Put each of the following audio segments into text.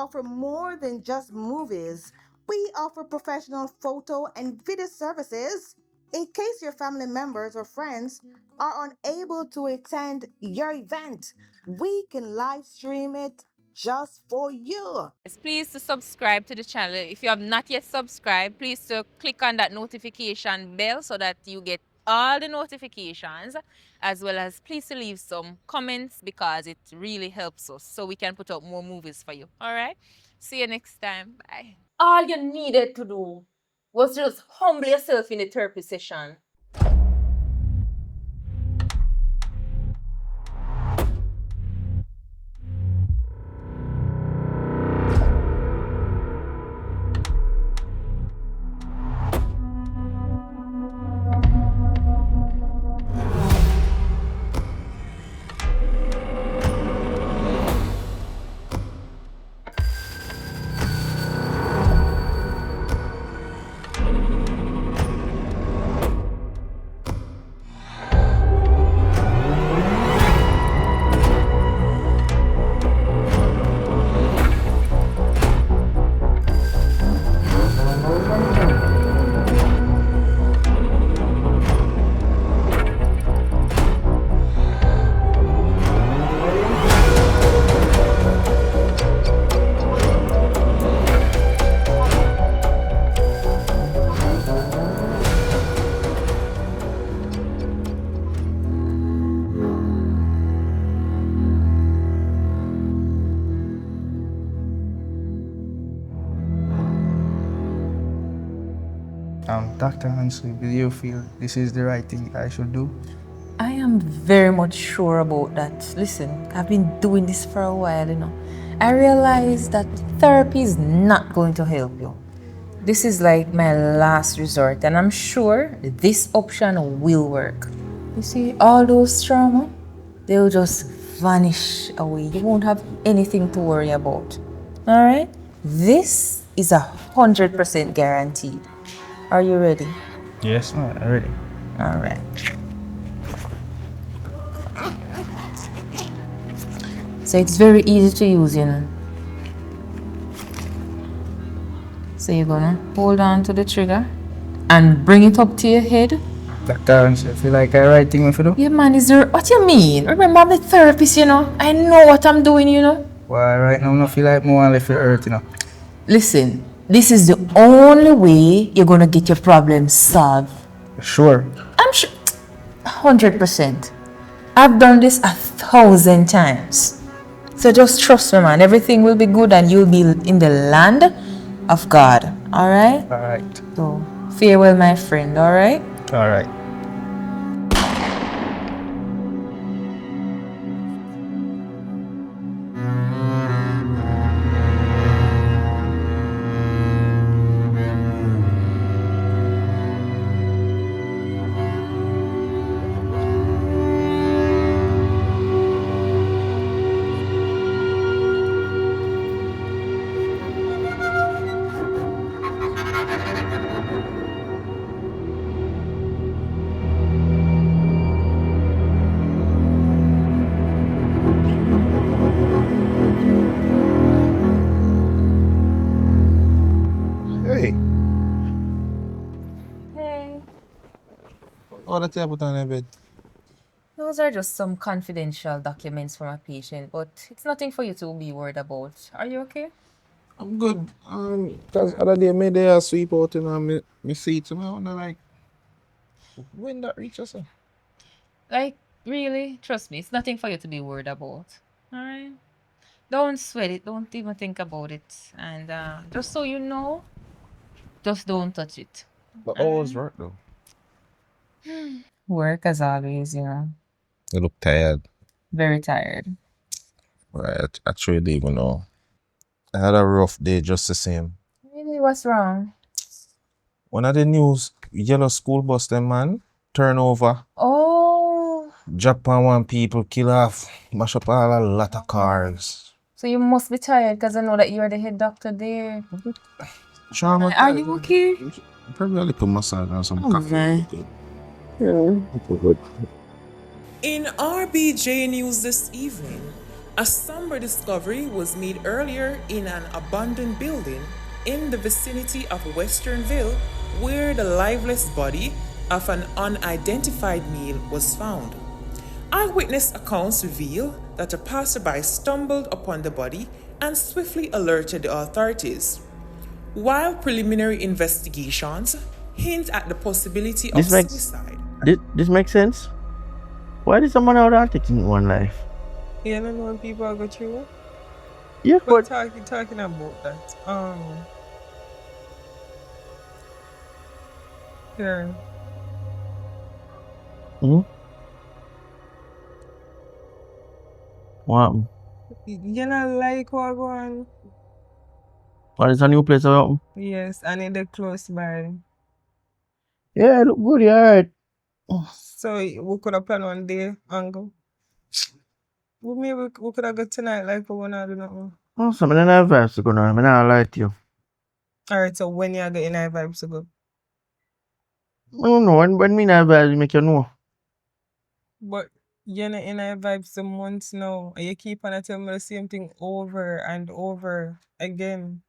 offer more than just movies. We offer professional photo and video services. In case your family members or friends are unable to attend your event, we can live stream it just for you. Please to subscribe to the channel. If you have not yet subscribed, please to click on that notification bell so that you get all the notifications, as well as please to leave some comments because it really helps us so we can put up more movies for you. All right? See you next time. Bye. All you needed to do was just humble yourself in the therapy session. Dr. Hansley, do you feel this is the right thing I should do? I am very much sure about that. Listen, I've been doing this for a while, I realize that therapy is not going to help you. This is like my last resort, and I'm sure this option will work. You see, all those trauma, they'll just vanish away. You won't have anything to worry about. All right? This is 100% guaranteed. Are you ready? Yes, I'm ready. All right. So it's very easy to use, So you're gonna hold on to the trigger and bring it up to your head. Dr. Hansley, I feel like I right thing if you do. Yeah, man, what you mean? Remember, I'm a therapist, I know what I'm doing, Why right now I feel like more left your earth, Listen, this is the only way you're gonna get your problems solved. Sure. I'm sure, 100%. I've done this 1,000 times. So just trust me, man. Everything will be good and you'll be in the land of God. All right? All right. So farewell, my friend. All right? All right. Hey, Hey. all the table on the bed. Those are just some confidential documents from a patient, but it's nothing for you to be worried about. Are you okay? I'm good. Cause other day me there sweep out me seat, and I wonder like when that reach us. Like, really? Trust me, it's nothing for you to be worried about. All right? Don't sweat it. Don't even think about it. And just so you know, just don't touch it. But always work though. Work as always, You look tired. Very tired. Right, I truly didn't even know. I had a rough day just the same. Really, what's wrong? One of the news, yellow school bus them man, turn over, Oh, drop on one people, kill off, mash up all a lot of cars. so you must be tired because I know that you're the head doctor there. Trauma. Are you okay? Probably a little massage and some Oh, coffee. man. Good. In RBJ News this evening, A somber discovery was made earlier in an abandoned building in the vicinity of Westernville, where the lifeless body of an unidentified male was found. Eyewitness accounts reveal that a passerby stumbled upon the body and swiftly alerted the authorities. While preliminary investigations hint at the possibility of This makes suicide, this makes sense. Why did someone out there taking one life? You know when people go through? Yeah, But but talking about that. Here. hmm? Wow. You know like what go on? What is a new place around? Yes, and in the close by. Yeah, look good, yeah, alright. So we could have planned one day and go. Well, maybe we could have got tonight like we wanna do nothing. Oh, some of them have vibes to go on. I'm not lie to you. Alright, so when you get in our vibes to go. I don't know. When me not vibes, make you know. But you're not in our vibes the months now. And you keep on telling me the same thing over and over again.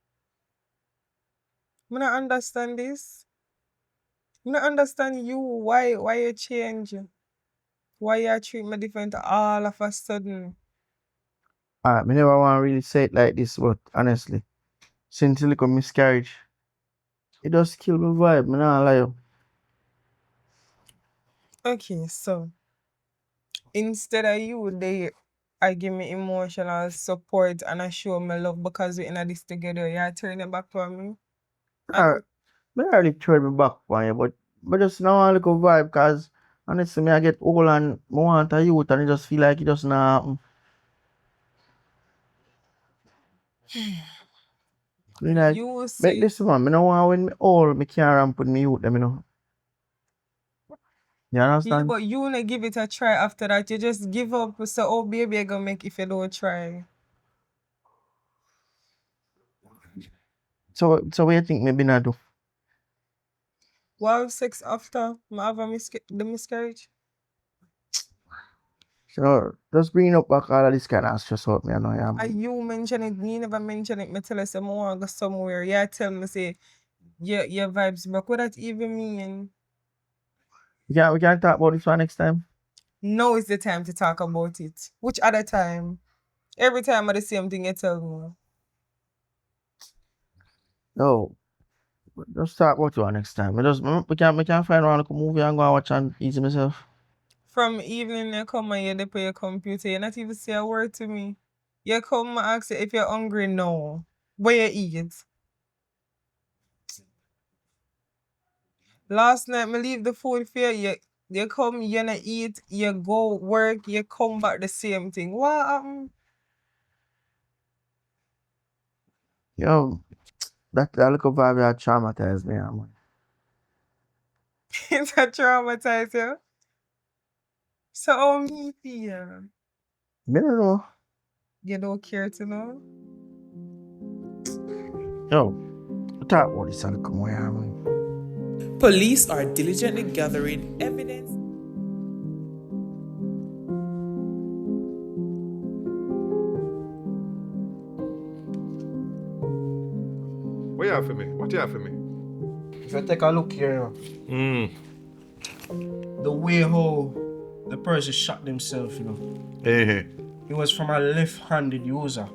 I don't understand this. I don't understand you. Why you change? Why you treat me different all of a sudden? Me never want to really say it like this, but honestly, since the little miscarriage, it just kill my vibe. Me not lie. You. Okay, so instead of you, they I give me emotional support and I show me love because we're in this together. You turn it back on me. I, And me not really turn me back on you, but just now a little vibe, cause honestly, me I get old and I want a youth, and it just feel like it just not happen. Me like, you make see, this one. Me no want when me old, me can't ramp with me youth them, you know. You yeah, understand? but you wanna give it a try after that. You just give up. So, oh, baby, I gonna make if you don't try. So what you think maybe not do? Well, sex after I have the miscarriage. So just bring up back all of this kind of stress out me, I know, yeah, man. And you mention it, me never mention it. Me tell us I want to go somewhere. Yeah, tell me say your vibes back. What that even mean? We can talk about this one next time. Now is the time to talk about it. Which other time? Every time I the same thing you tell me. No, just talk about it one next time. We can find one little movie and go and watch and easy myself. From evening you come and you dey on your computer, you not even say a word to me. You come and ask you if you're hungry now. What you eat? Last night me leave the food for you. You come, you not eat, you go work, you come back the same thing. What happened? Yo, that little vibe that traumatized me, yeah, man. It's a traumatized you. So how me feel? Me don't know. You don't care to know? Yo, we talk about this a little more, yeah, man. police are diligently gathering evidence. What you have for me? What you have for me? If you take a look here, the way how the person shot themselves, Eh. it was from a left-handed user.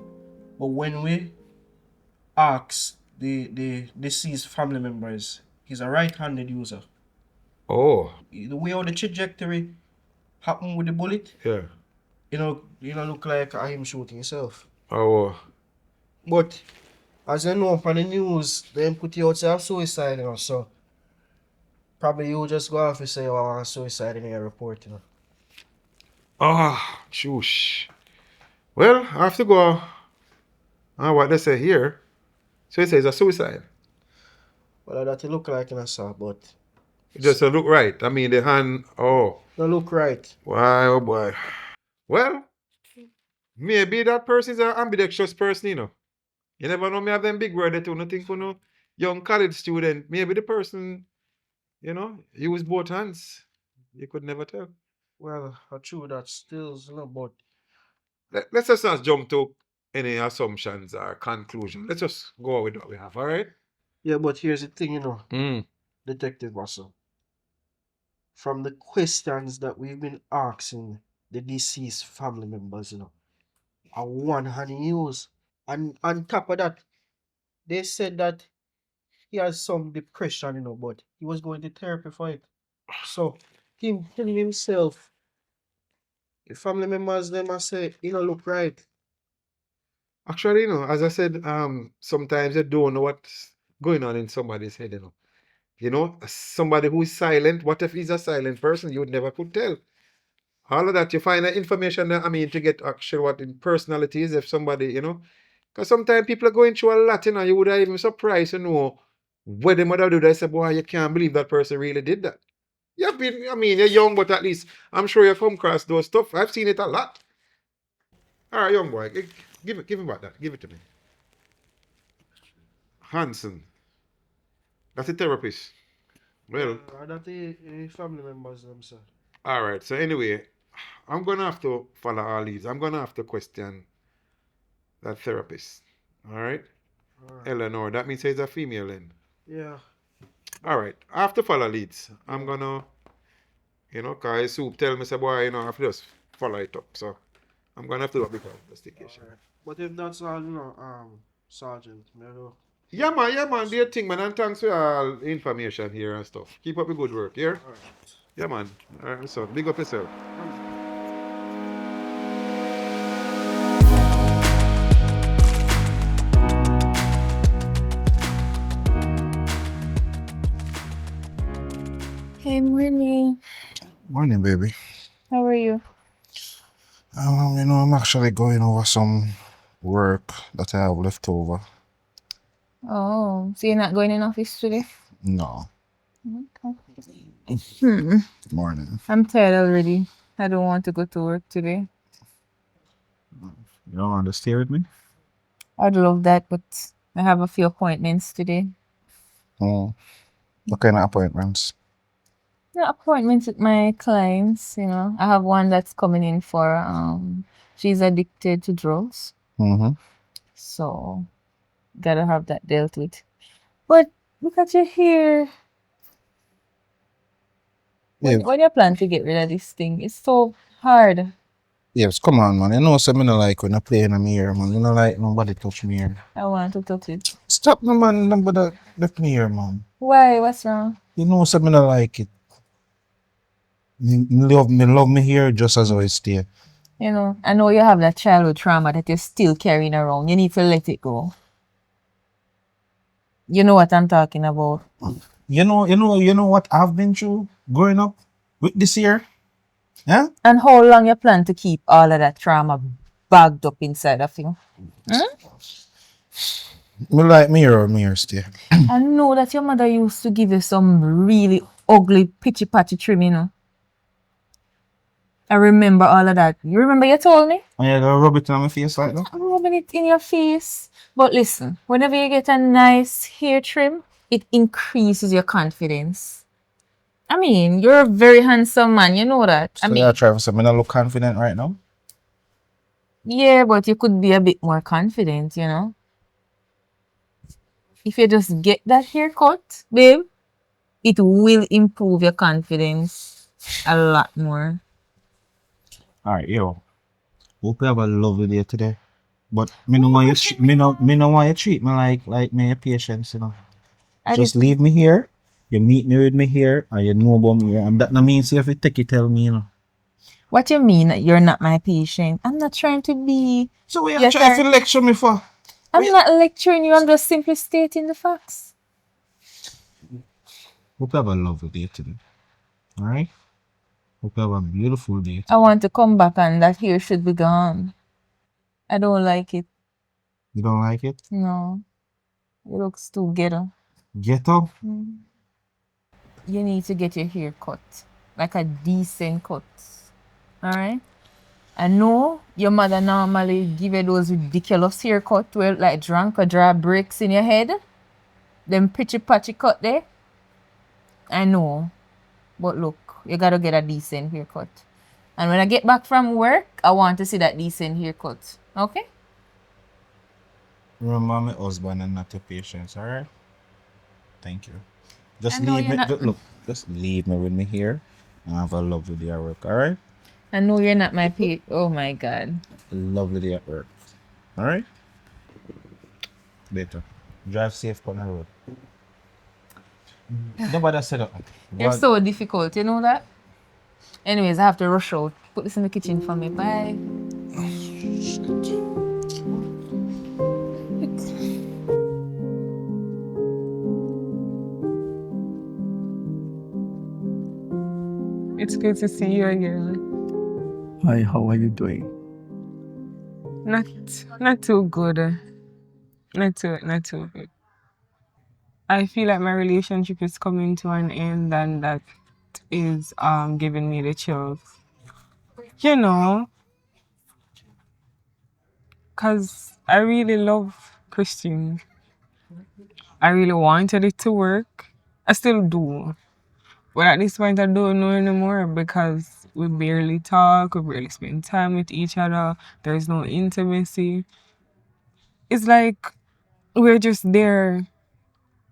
But when we ask the deceased family members, he's a right-handed user. Oh, The way how the trajectory happened with the bullet, yeah. look like him shooting himself. Oh, But as you know from the news, they put you outside of suicide, so probably you just go off and say, oh, I want suicide in your report. shoosh. Well, I have to go. What they say here. So it says a suicide. Well, that it look like, sir, but It just don't look right. I mean, the hand. Oh, don't look right. why, oh boy. Well, maybe that person is an ambidextrous person, You never know. Me have them big word that you don't think for no young college student. Maybe the person, use both hands. You could never tell. Well, true that still, but let's just not jump to any assumptions or conclusion. Let's just go with what we have, all right? Yeah, but here's the thing, Mm. Detective Russell. From the questions that we've been asking the deceased family members, are one hand news. And on top of that, they said that he has some depression, but he was going to therapy for it. So him telling himself, the family members them must say, look right. Actually, as I said, sometimes you don't know what's going on in somebody's head. Somebody who is silent, what if he's a silent person? You would never could tell. All of that, you find that information, to get actually what in personality is, if somebody. Because sometimes people are going through a lot, you would have even surprised to know what they might have do. They say, boy, you can't believe that person really did that. You're young, but at least I'm sure you've come across those stuff. I've seen it a lot. All right, young boy, give me back that. Give it to me. Hanson, that's a therapist. Well, That the family members themselves. all right. So anyway, I'm gonna have to follow all these. I'm gonna have to question that therapist. All right, Alright. Eleanor. That means he's a female then. Yeah. All right. I have to follow leads. I'm gonna, cause Soup tell me say boy, I have to just follow it up. So I'm gonna have to do a bit of investigation. Alright. But if that's all, Sergeant, Yeah, man. Do your thing, man. And thanks for all the information here and stuff. Keep up the good work, yeah? Alright. Yeah, man. All right, so big up yourself. Hey, morning. Morning, baby. How are you? I'm actually going over some work that I have left over. Oh, so you're not going in office today? No. Okay. Morning. I'm tired already. I don't want to go to work today. You don't want to stay with me? I'd love that, but I have a few appointments today. Oh. What kind of appointments? Appointments with my clients, I have one that's coming in for she's addicted to drugs. Mm-hmm. So gotta have that dealt with. But look at your hair. Yeah. When you plan to get rid of this thing, it's so hard. Yes, come on, man. You know, so me no like when I play in my ear, man. You know, like nobody touch me here. I want to touch it. Stop, no, man. Nobody left me here, man. Why? What's wrong? You know, so me no like it. Love me here just as I stay. I know you have that childhood trauma that you're still carrying around. You need to let it go. You know what I'm talking about. You know what I've been through growing up with this year? Yeah? And how long you plan to keep all of that trauma bagged up inside of you? Me like me or me or stay. I know that your mother used to give you some really ugly pitchy-patchy trim. I remember all of that. You remember you told me? And you gotta rub it on my face like that? I'm rubbing it in your face. But listen, whenever you get a nice hair trim, it increases your confidence. I mean, you're a very handsome man, you know that. So you're trying to say me not look confident right now? Yeah, but you could be a bit more confident, If you just get that haircut, babe, it will improve your confidence a lot more. Alright, yo. Hope you have a lovely day today. But me no want you me no want you treat me like me a patient. Just leave me here. You meet me with me here, and you know about me here. And that no means you have to take it tell me, What you mean that you're not my patient? I'm not trying to be. So what you trying to lecture me for? I'm not lecturing you, I'm just simply stating the facts. Hope you have a lovely day today. Alright? Hope you have a beautiful day. I want to come back and that hair should be gone. I don't like it. You don't like it? No. It looks too ghetto. Ghetto? You need to get your hair cut. Like a decent cut. Alright? I know your mother normally give you those ridiculous haircut where like drunk or draw breaks in your head. Them pitchy patchy cut there. I know. But look, you gotta get a decent haircut. And when I get back from work, I want to see that decent haircut. Okay? Remember my husband and not your patients, alright? Thank you. Just I know leave you're me. not. Look, just leave me with me here. And have a lovely day at work, alright? I know you're not my pet. Oh my god. Lovely day at work. Alright? Later. Drive safe on the road. Nobody said that. You're But so difficult, you know that? Anyways, I have to rush out. Put this in the kitchen for me. Bye. It's good to see you again. Hi, how are you doing? Not too good. Not too good. I feel like my relationship is coming to an end, and that is giving me the chills. You know, cause I really love Christian. I really wanted it to work. I still do. But at this point, I don't know anymore because we barely talk, we barely spend time with each other. There's no intimacy. It's like we're just there.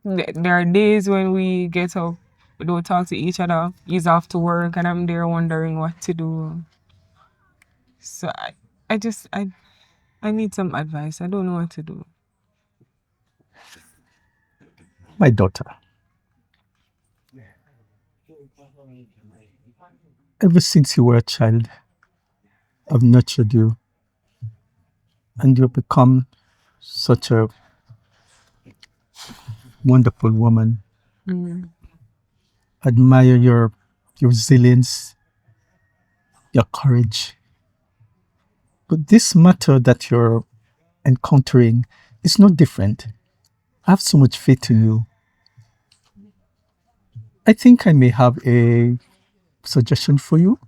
There are days when we get up, we don't talk to each other. He's off to work, and I'm there wondering what to do. So I just, I need some advice. I don't know what to do. My daughter, ever since you were a child, I've nurtured you and you've become such a wonderful woman. Mm. Admire your resilience, your courage. But this matter that you're encountering is not different. I have so much faith in you. I think I may have a suggestion for you.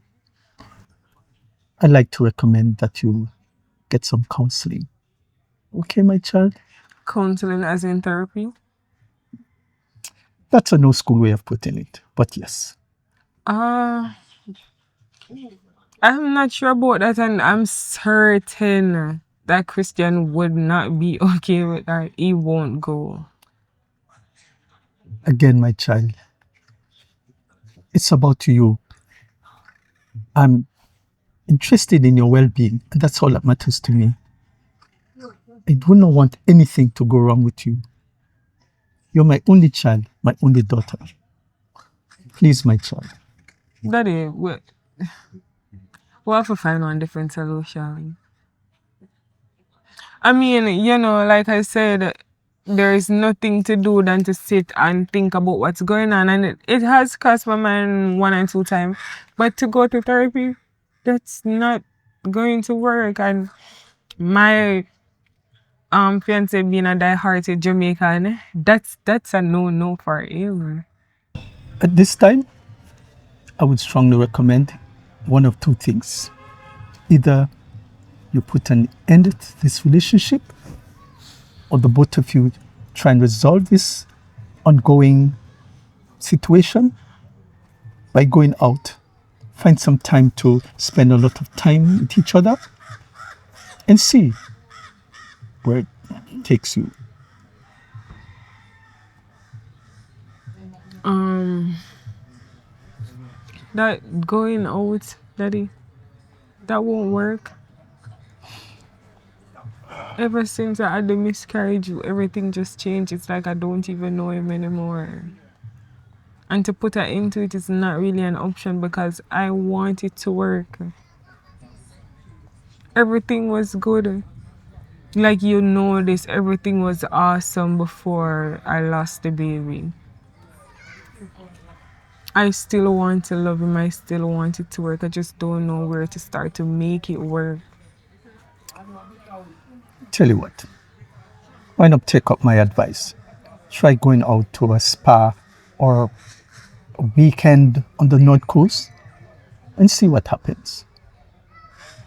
I'd like to recommend that you get some counseling. Okay, my child? Counseling as in therapy? That's a no school way of putting it, but yes. Uh, I'm not sure about that, and I'm certain that Christian would not be okay with that. He won't go. Again, my child, it's about you. I'm interested in your well being, and that's all that matters to me. I do not want anything to go wrong with you. You're my only child, my only daughter. Please, my child. Daddy, we'll have to find one different solution. I mean, like I said, there is nothing to do than to sit and think about what's going on. And it has crossed my mind one and two times. But to go to therapy, that's not going to work. And my fiance being a die-hearted Jamaican, that's a no for him. At this time, I would strongly recommend one of two things. Either you put an end to this relationship, or the both of you try and resolve this ongoing situation by going out. Find some time to spend a lot of time with each other and see where it takes you. That going out, Daddy, that won't work. Ever since I had the miscarriage, everything just changed. It's like I don't even know him anymore. And to put an end to it is not really an option because I want it to work. Everything was good. Like this, everything was awesome before I lost the baby. I still want to love him. I still want it to work. I just don't know where to start to make it work. Tell you what, why not take up my advice? Try going out to a spa or a weekend on the North Coast and see what happens.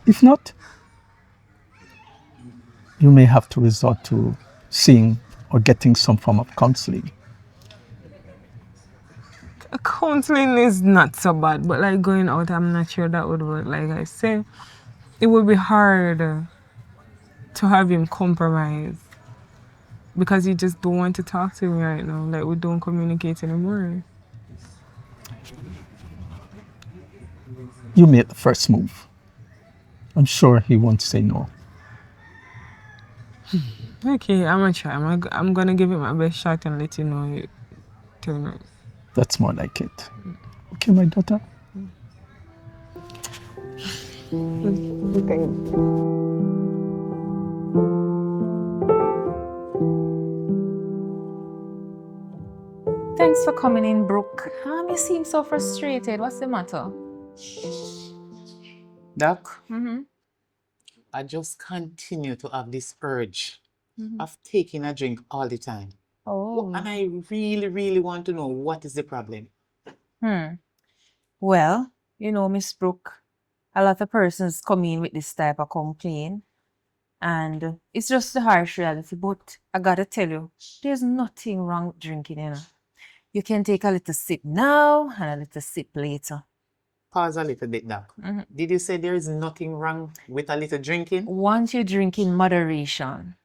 If not, you may have to resort to seeing or getting some form of counseling. Counseling is not so bad, but like going out, I'm not sure that would work. Like I say, it would be hard to have him compromise because he just don't want to talk to me right now. Like we don't communicate anymore. You made the first move. I'm sure he won't say no. Okay, I'm gonna try. I'm gonna give it my best shot and let you know it turn out. That's more like it. Okay, my daughter? Thanks for coming in, Brooke. You seem so frustrated. What's the matter? Doc, Mm-hmm. I just continue to have this urge Mm-hmm. of taking a drink all the time. Oh. And I really, really want to know what is the problem. Well, Miss Brooke, a lot of persons come in with this type of complaint, and it's just the harsh reality. But I gotta tell you, there's nothing wrong with drinking. You can take a little sip now and a little sip later. Pause a little bit, Doc. Mhm. Did you say there is nothing wrong with a little drinking? Once you drink in moderation.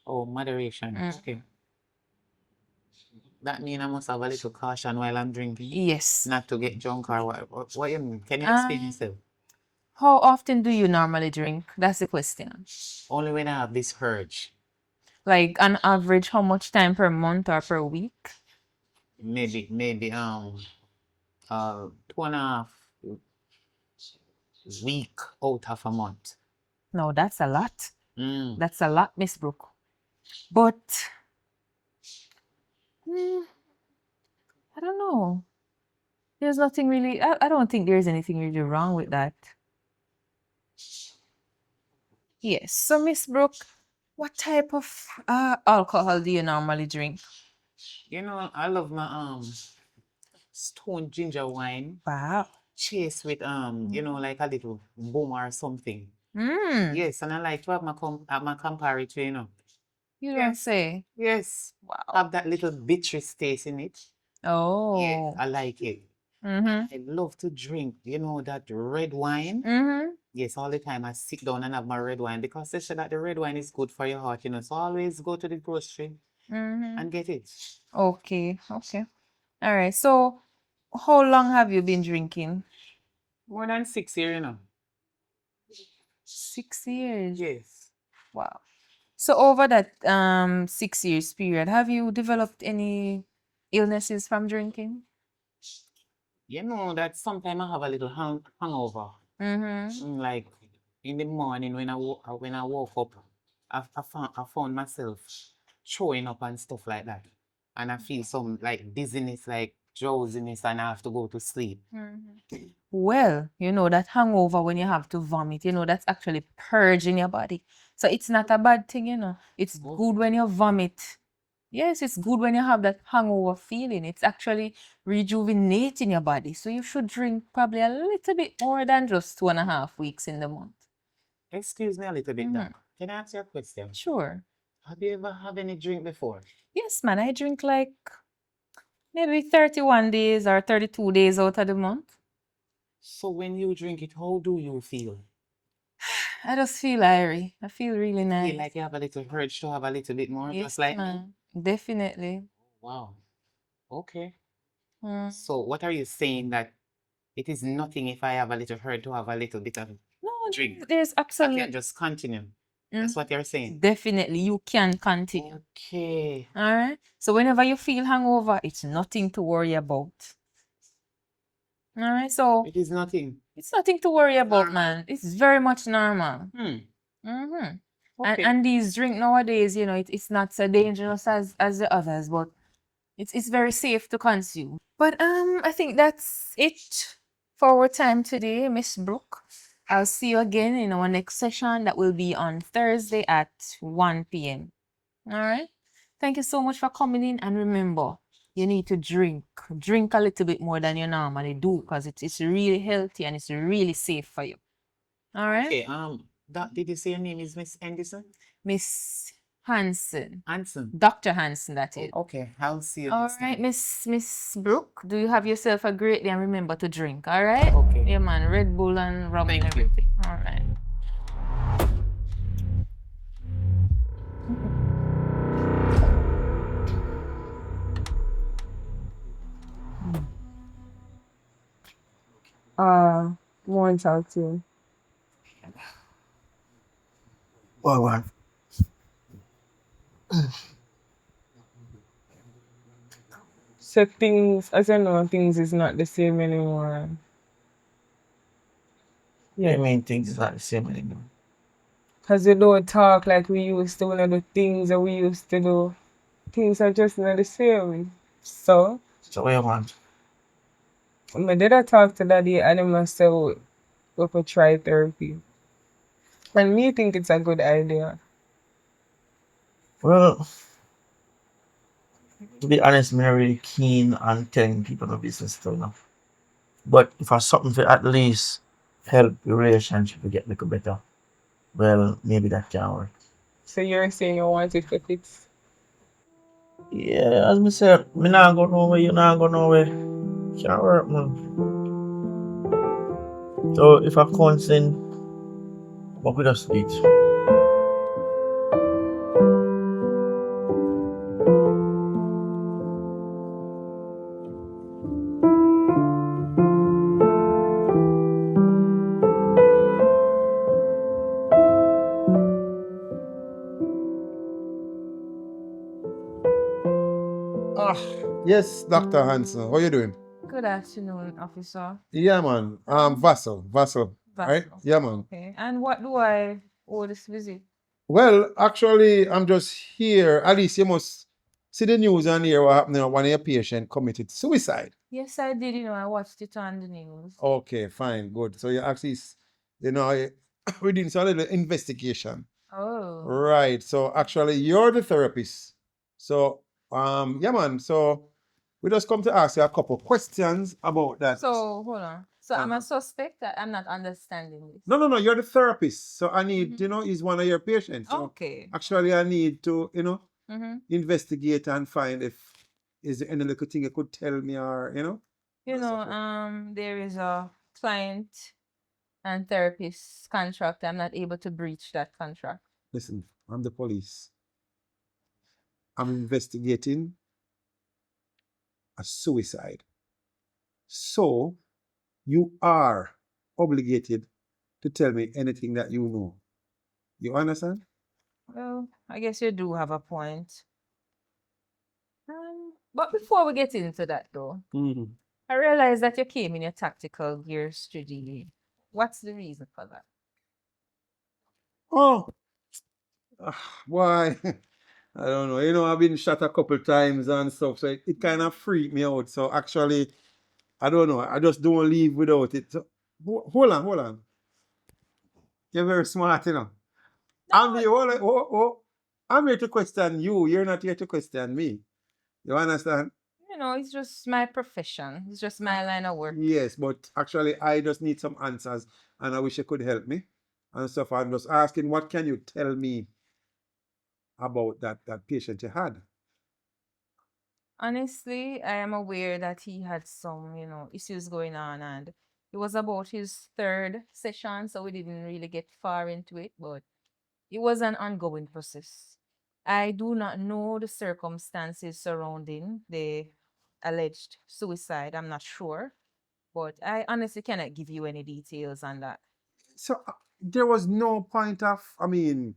Oh, moderation. Okay. That means I must have a little caution while I'm drinking, Yes. not to get drunk or what you mean? Can you explain yourself? How often do you normally drink? That's the question. Only when I have this urge. Like on average, how much time per month or per week? Maybe 2.5 week out of a month. No, that's a lot. Mm. That's a lot, Miss Brooke. But I don't know. There's nothing really, I don't think there's anything really wrong with that. Yes. So, Miss Brooke, what type of alcohol do you normally drink? You know, I love my stone ginger wine Wow. chased with like a little boom or something. Mm. Yes, and I like to have my comparator, You don't Yes. say. Yes. Wow. Have that little bitters taste in it. Yes, Oh. I like it. Mm-hmm. I love to drink, that red wine. Mm-hmm. Yes, all the time I sit down and have my red wine because they say that the red wine is good for your heart, So always go to the grocery Mm-hmm. and get it. Okay. Okay. All right. So, how long have you been drinking? More than 6 years. 6 years. Yes. Wow. So over that 6 years period, have you developed any illnesses from drinking? You know that sometimes I have a little hangover. Mm-hmm. Like in the morning when when I woke up, I found myself throwing up and stuff like that. And I feel some like dizziness, like drowsiness, and I have to go to sleep. Mm-hmm. Well, that hangover when you have to vomit, that's actually purging your body. So it's not a bad thing. It's Oh. good when you vomit. Yes, it's good when you have that hangover feeling. It's actually rejuvenating your body. So you should drink probably a little bit more than just 2.5 weeks in the month. Excuse me a little bit, Mhm. Doc. Can I ask you a question? Sure. Have you ever had any drink before? Yes, man. I drink like maybe 31 days or 32 days out of the month. So when you drink it, how do you feel? I just feel airy. I feel really Feel nice. like you have a little urge to have a little bit more, Yes, just like me? man. Definitely. Wow. Okay. Mm. So what are you saying that it is nothing if I have a little urge to have a little bit of No, drink? there's I absolutely can just continue. That's what you're saying. definitely you can continue. Okay. All right. So whenever you feel hangover, it's nothing to worry about. All right. So It is nothing. it's nothing to worry about, man. It's very much normal. Hmm. Mm-hmm. Okay. And these drink nowadays, it's not so dangerous as the others, but it's very safe to consume. But I think that's it for our time today, Miss Brooke. I'll see you again in our next session that will be on Thursday at 1 p.m. All right. Thank you so much for coming in, and remember, you need to drink. Drink a little bit more than you normally do because it's really healthy and it's really safe for you. All right. Okay. Did you say your name is Miss Anderson? Miss Hanson. Hanson. Dr. Hanson, that is. Okay, I'll see you All next right, time. Miss Brooke, do you have yourself a great day and remember to drink, all right? Okay. Yeah, man, Red Bull and rum and Thank you. everything. All right. One talk to you. Well, man. So things, as I know, things is not the same anymore. I mean, things is not the same anymore. Because we don't talk like we used to, we don't do things that we used to do. Things are just not the same. So, So what you want? my dad I talk to daddy and him must say we could try therapy. And me think it's a good idea. Well, to be honest, me not really keen on telling people no business too, you know. But if I something to at least help your relationship to get a little better, well, maybe that can work. So you're saying you want it to fix. Yeah, as me said, me not go nowhere, you not go nowhere. Can't work, man. So if I consent, what could I speak? Yes, Dr. Hanson. How you doing? Good afternoon, officer. Yeah, man. Vassal. Right? Vassal. Yeah, man. Okay. And what do I owe this visit? Well, actually, I'm just here. At least you must see the news and hear what happened. One of your patient committed suicide. Yes, I did. I watched it on the news. Okay, fine, good. So you actually, we did a little investigation. Oh. Right. So actually, you're the therapist. So, yeah, man. So we just come to ask you a couple questions about that. So, hold on. So I'm a Uh-huh. suspect that I'm not understanding this. No. You're the therapist. So I need, he's one of your patients. So Okay. actually, I need to, Mm-hmm. investigate and find if is there any little thing you could tell me or, There is a client and therapist contract. I'm not able to breach that contract. Listen, I'm the police. I'm investigating a suicide. So you are obligated to tell me anything that you know. You understand? Well, I guess you do have a point. But before we get into that, though, Mm-hmm. I realize that you came in your tactical gears today. What's the reason for that? Oh, why? I don't know. I've been shot a couple times and stuff, so it kind of freaked me out. So actually, I don't know. I just don't leave without it. So, hold on. You're very smart, I'm here, I'm here to question you. You're not here to question me. You understand? It's just my profession. It's just my line of work. Yes, but actually, I just need some answers, and I wish you could help me and stuff. I'm just asking, what can you tell me about that patient you had? Honestly, I am aware that he had some, issues going on, and it was about his third session, so we didn't really get far into it, but it was an ongoing process. I do not know the circumstances surrounding the alleged suicide. I'm not sure, but I honestly cannot give you any details on that. So there was no point of, I mean,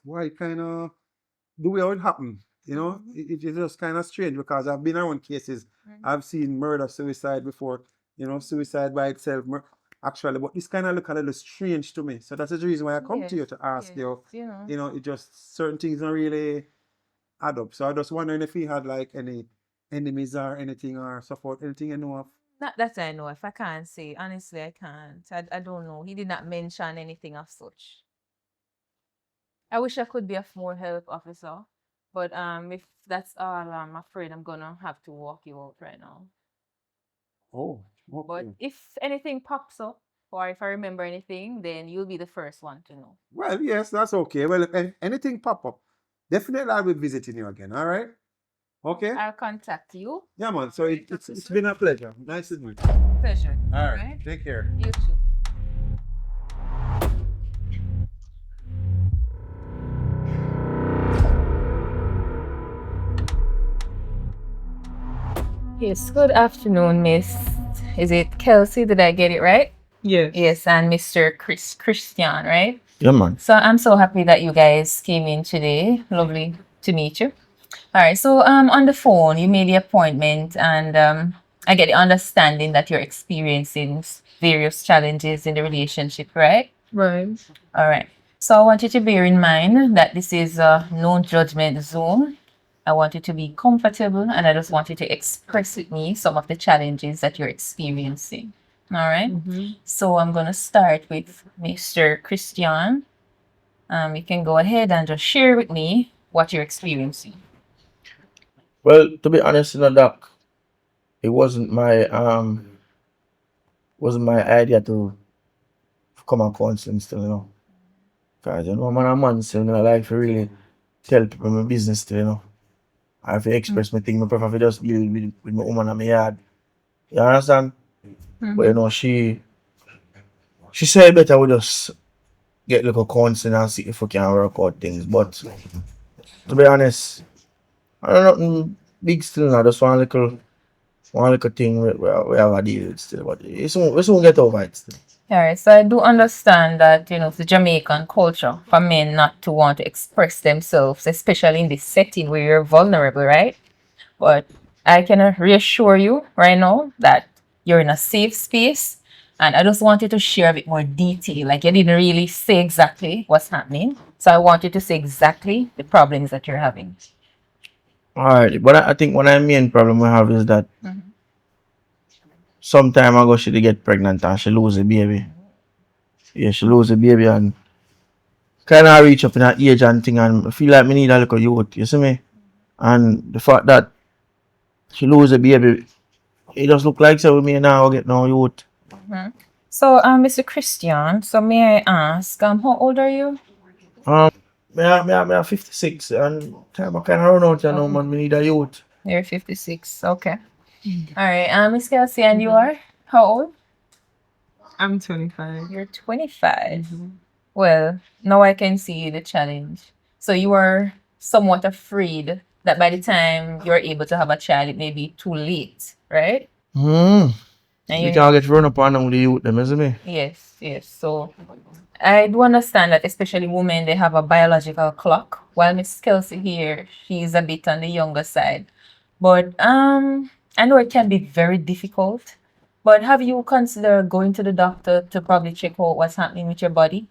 why kind of the way it happened, it is just kind of strange because I've been around cases. I've seen murder, suicide before, suicide by itself, actually, but this kind of look a little strange to me. So that's the reason why I come to you to ask you, it just certain things don't really add up. So I just wondering if he had like any enemies or anything or support, anything you know of. Not that I know. If I can't say, honestly, I can't. I don't know. He did not mention anything of such. I wish I could be of more help, officer. But if that's all, I'm afraid I'm gonna have to walk you out right now. Oh, But okay. if anything pops up, Or if I remember anything, then you'll be the first one to know. Well, yes, that's okay. Well, if anything pop up, definitely I'll be visiting you again. All right. Okay. I'll contact you. Yeah, man. So it's been a pleasure. Nice to meet you. Pleasure. All right. Right? Take care. You too. Yes, good afternoon, Miss. Is it Kelsey? Did I get it right? Yes. Yes, and Mr. Christian, right? Yeah, man. So I'm so happy that you guys came in today. Lovely to meet you. All right. So on the phone, you made the appointment, and I get the understanding that you're experiencing various challenges in the relationship, right? Right. All right. So I want you to bear in mind that this is a no judgment zone. I want you to be comfortable, and I just want you to express with me some of the challenges that you're experiencing. All right. So I'm gonna start with Mr. Christian. You can go ahead and just share with me what you're experiencing. Well, to be honest, doc, it wasn't my idea to come and counseling still. Cause man and man, so I like to really tell people my business still. I have to express my thing. I prefer to just deal with my woman and my yard. You understand? But she said better we just get little counseling and see if we can work out things. But to be honest, I don't know nothing big still now. Just one little thing we have a deal with still. But we soon get over it still. All right, so I do understand that, it's the Jamaican culture for men not to want to express themselves, especially in this setting where you're vulnerable, right? But I can reassure you right now that you're in a safe space, and I just want you to share a bit more detail. Like you didn't really say exactly what's happening, so I want you to say exactly the problems that you're having. Alright, but I think one of the main problem we have is that some time ago she did get pregnant and she lose a baby. Yeah, she lose a baby and kind of reach up in that age and thing and I feel like me need a little youth, you see me? And the fact that she lose a baby, it just look like so with me now get no youth. So, Mr. Christian, so may I ask, how old are you? Me 56 and time I kind of run out, man, me need a youth. You're 56. Okay. All right. Miss Kelsey, and you are how old? I'm 25. You're 25. Well, now I can see the challenge. So you are somewhat afraid that by the time you're able to have a child, it may be too late, right? You And can't get run up on the youth, them, isn't me? yes, yes. So I do understand that especially women, they have a biological clock. While Miss Kelsey here, she's a bit on the younger side. But I know it can be very difficult. But have you considered going to the doctor to probably check out what's happening with your body?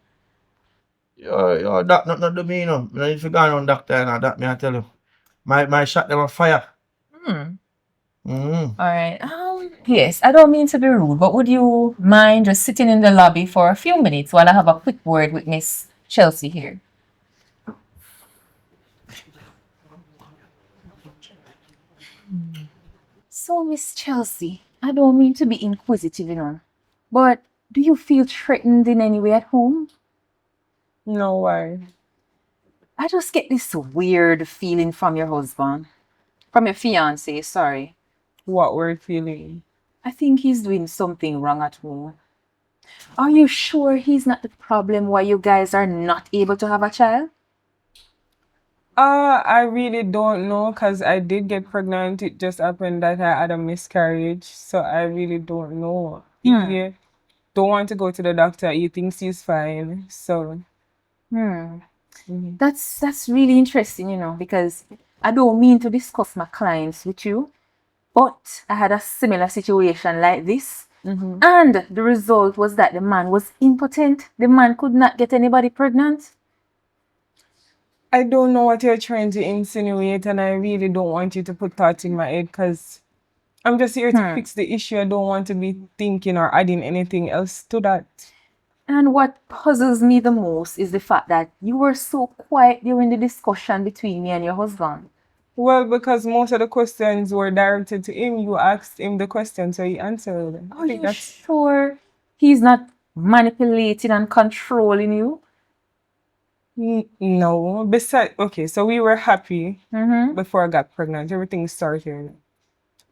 That not do me, Me need to go on doctor and that me I tell you. My shot them on fire. All right. Yes, I don't mean to be rude, but would you mind just sitting in the lobby for a few minutes while I have a quick word with Miss Chelsea here? So, Miss Chelsea, I don't mean to be inquisitive, but do you feel threatened in any way at home? No, why? I just get this weird feeling from your husband, from your fiance, sorry. What we're feeling. I think he's doing something wrong at home. Are you sure he's not the problem why you guys are not able to have a child? I really don't know because I did get pregnant. It just happened that I had a miscarriage. So I really don't know. He don't want to go to the doctor. He thinks he's fine. So That's really interesting, because I don't mean to discuss my clients with you, but I had a similar situation like this. And the result was that the man was impotent. The man could not get anybody pregnant. I don't know what you're trying to insinuate, and I really don't want you to put thoughts in my head because I'm just here to fix the issue. I don't want to be thinking or adding anything else to that. And what puzzles me the most is the fact that you were so quiet during the discussion between me and your husband. Well, because most of the questions were directed to him, you asked him the question, so he answered. Are you sure he's not manipulating and controlling you? No. Besides, okay, so we were happy Mm-hmm. before I got pregnant. Everything started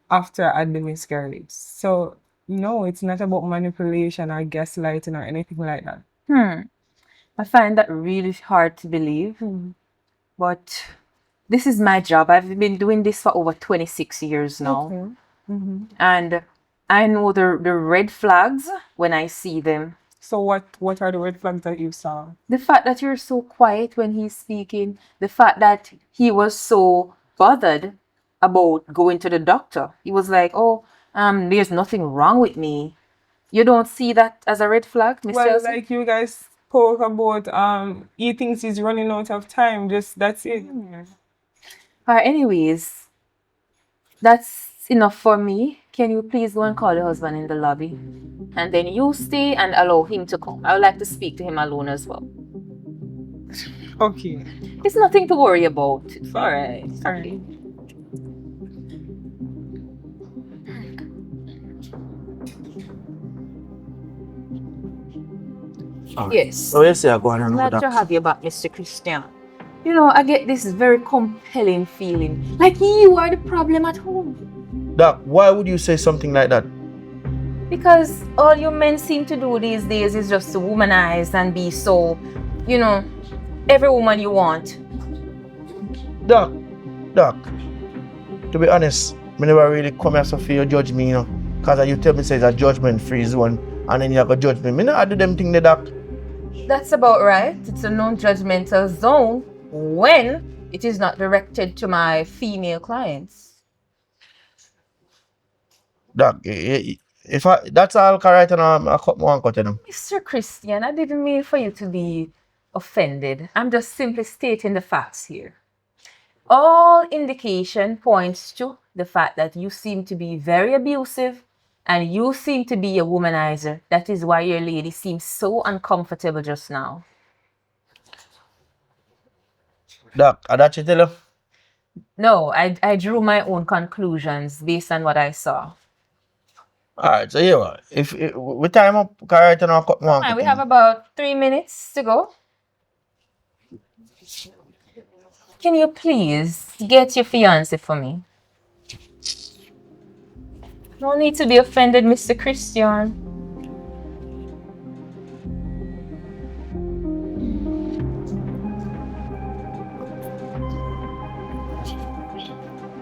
after I had the miscarriage. So no, it's not about manipulation or gaslighting or anything like that. I find that really hard to believe, but this is my job. I've been doing this for over 26 years now. Okay. Mm-hmm. And I know the red flags when I see them. So what are the red flags that you saw? The fact that you're so quiet when he's speaking, the fact that he was so bothered about going to the doctor. He was like, "Oh, there's nothing wrong with me." You don't see that as a red flag, Miss Well, Chelsea? like you guys spoke about, he thinks he's running out of time. Just that's it. Anyways, that's enough for me. Can you please go and call your husband in the lobby? And then you stay and allow him to come. I would like to speak to him alone as well. Okay. It's nothing to worry about. It's all right. It's All okay. right. Yes. So you say I go on and Glad over to that. have you back, Mr. Christian. You know, I get this very compelling feeling like you are the problem at home. Doc, why would you say something like that? Because all you men seem to do these days is just to womanize and be so, you know, every woman you want. Doc, to be honest, me never really come here so for you judge me, you know. Cause you tell me say it's a judgment free zone and then you have to judge me. Me not do them thing the doc. That's about right. It's a non-judgmental zone when it is not directed to my female clients. Doc, if I that's all correct and I cut one cut them. Mr. Christian, I didn't mean for you to be offended. I'm just simply stating the facts here. All indication points to the fact that you seem to be very abusive and you seem to be a womanizer. That is why your lady seems so uncomfortable just now. Doc, that you tell you? No, I drew my own conclusions based on what I saw. Alright, so here if we time up correct and I cut one Alright, cut we them. have about 3 minutes to go. Can you please get your fiance for me? No need to be offended, Mr. Christian.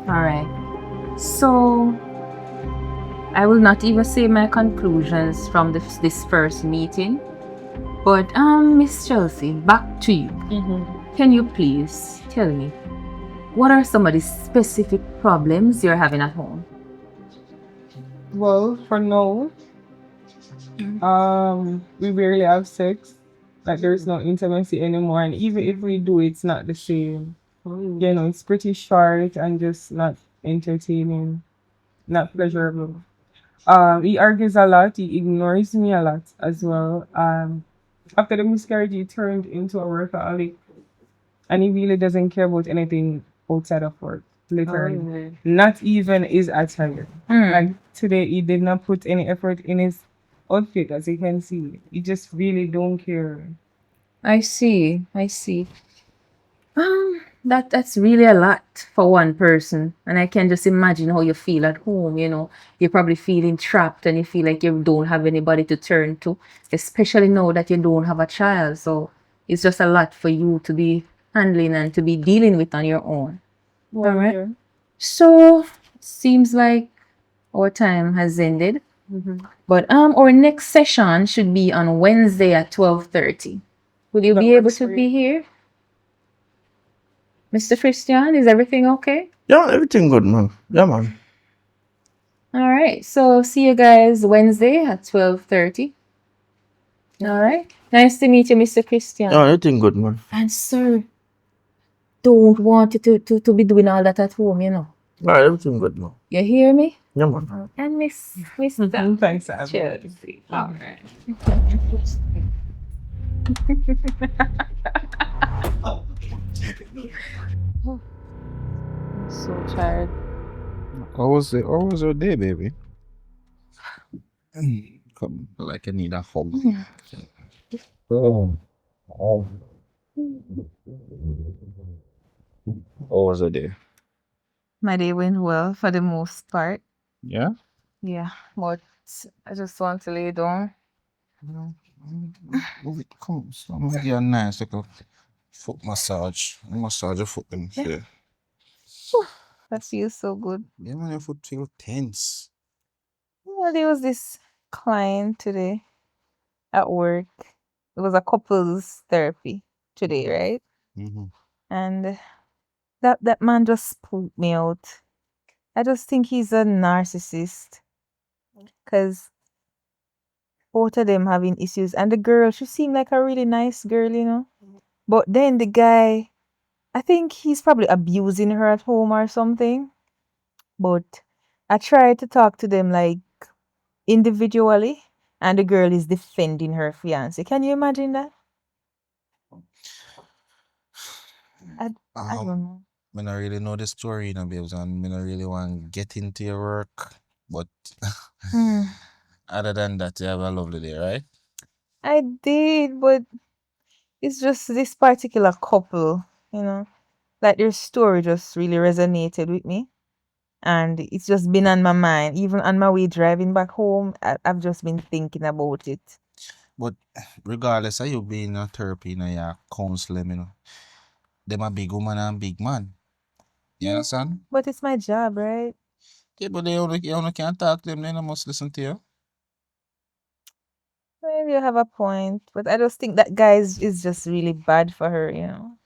Alright. So I will not even say my conclusions from this first meeting. But Miss Chelsea, back to you. Can you please tell me what are some of the specific problems you're having at home? Well, for now, we barely have sex. Like there's no intimacy anymore, and even if we do, it's not the same. You know, it's pretty short and just not entertaining, not pleasurable. He argues a lot. He ignores me a lot as well. After the miscarriage, he turned into a workaholic, and he really doesn't care about anything outside of work. Literally, not even his attire. Like today, he did not put any effort in his outfit, as you can see. He just really don't care. I see. That's really a lot for one person. And I can just imagine how you feel at home, you know. You're probably feeling trapped and you feel like you don't have anybody to turn to, especially now that you don't have a child. So it's just a lot for you to be handling and to be dealing with on your own. Well, All right. yeah. So seems like our time has ended. But our next session should be on Wednesday at 12:30. Will you That be able works to for you. be here? Mr. Christian, is everything okay? Yeah, everything good, man. Yeah, man. All right. So see you guys Wednesday at 12:30. All right. Nice to meet you, Mr. Christian. Yeah, everything good, man. And sir, don't want you to be doing all that at home, you know. Alright, everything good, man. You hear me? Yeah, man. And Miss Thanks, Abby. Chelsea. All right. I'm so tired. How was your day, baby? Come like I need a hug. Oh. Oh. How was the day? My day went well for the most part. Yeah? Yeah, but I just want to lay down. Come, some give you a nice little foot massage. Massage your foot in Yeah. here. That feels so good. Yeah, man, your foot feel tense. Well, there was this client today at work. It was a couples therapy today, right? Mm-hmm. And that man just spooked me out. I just think he's a narcissist because both of them having issues. And the girl, she seemed like a really nice girl, you know. But then the guy, I think he's probably abusing her at home or something. But I tried to talk to them like individually, and the girl is defending her fiance. Can you imagine that? I don't know. I don't really know the story, you know, babes, and I don't really want to get into your work. But Hmm. other than that, you have a lovely day, right? I did, but it's just this particular couple, you know, like their story just really resonated with me. And it's just been on my mind. Even on my way driving back home, I've just been thinking about it. But regardless of you being a therapy, you know, you're counseling, you know, them a big woman and big man. You understand? But it's my job, right? Yeah, but you only can't talk to them, they don't must listen to you. Well, you have a point, but I just think that guy is just really bad for her, you know.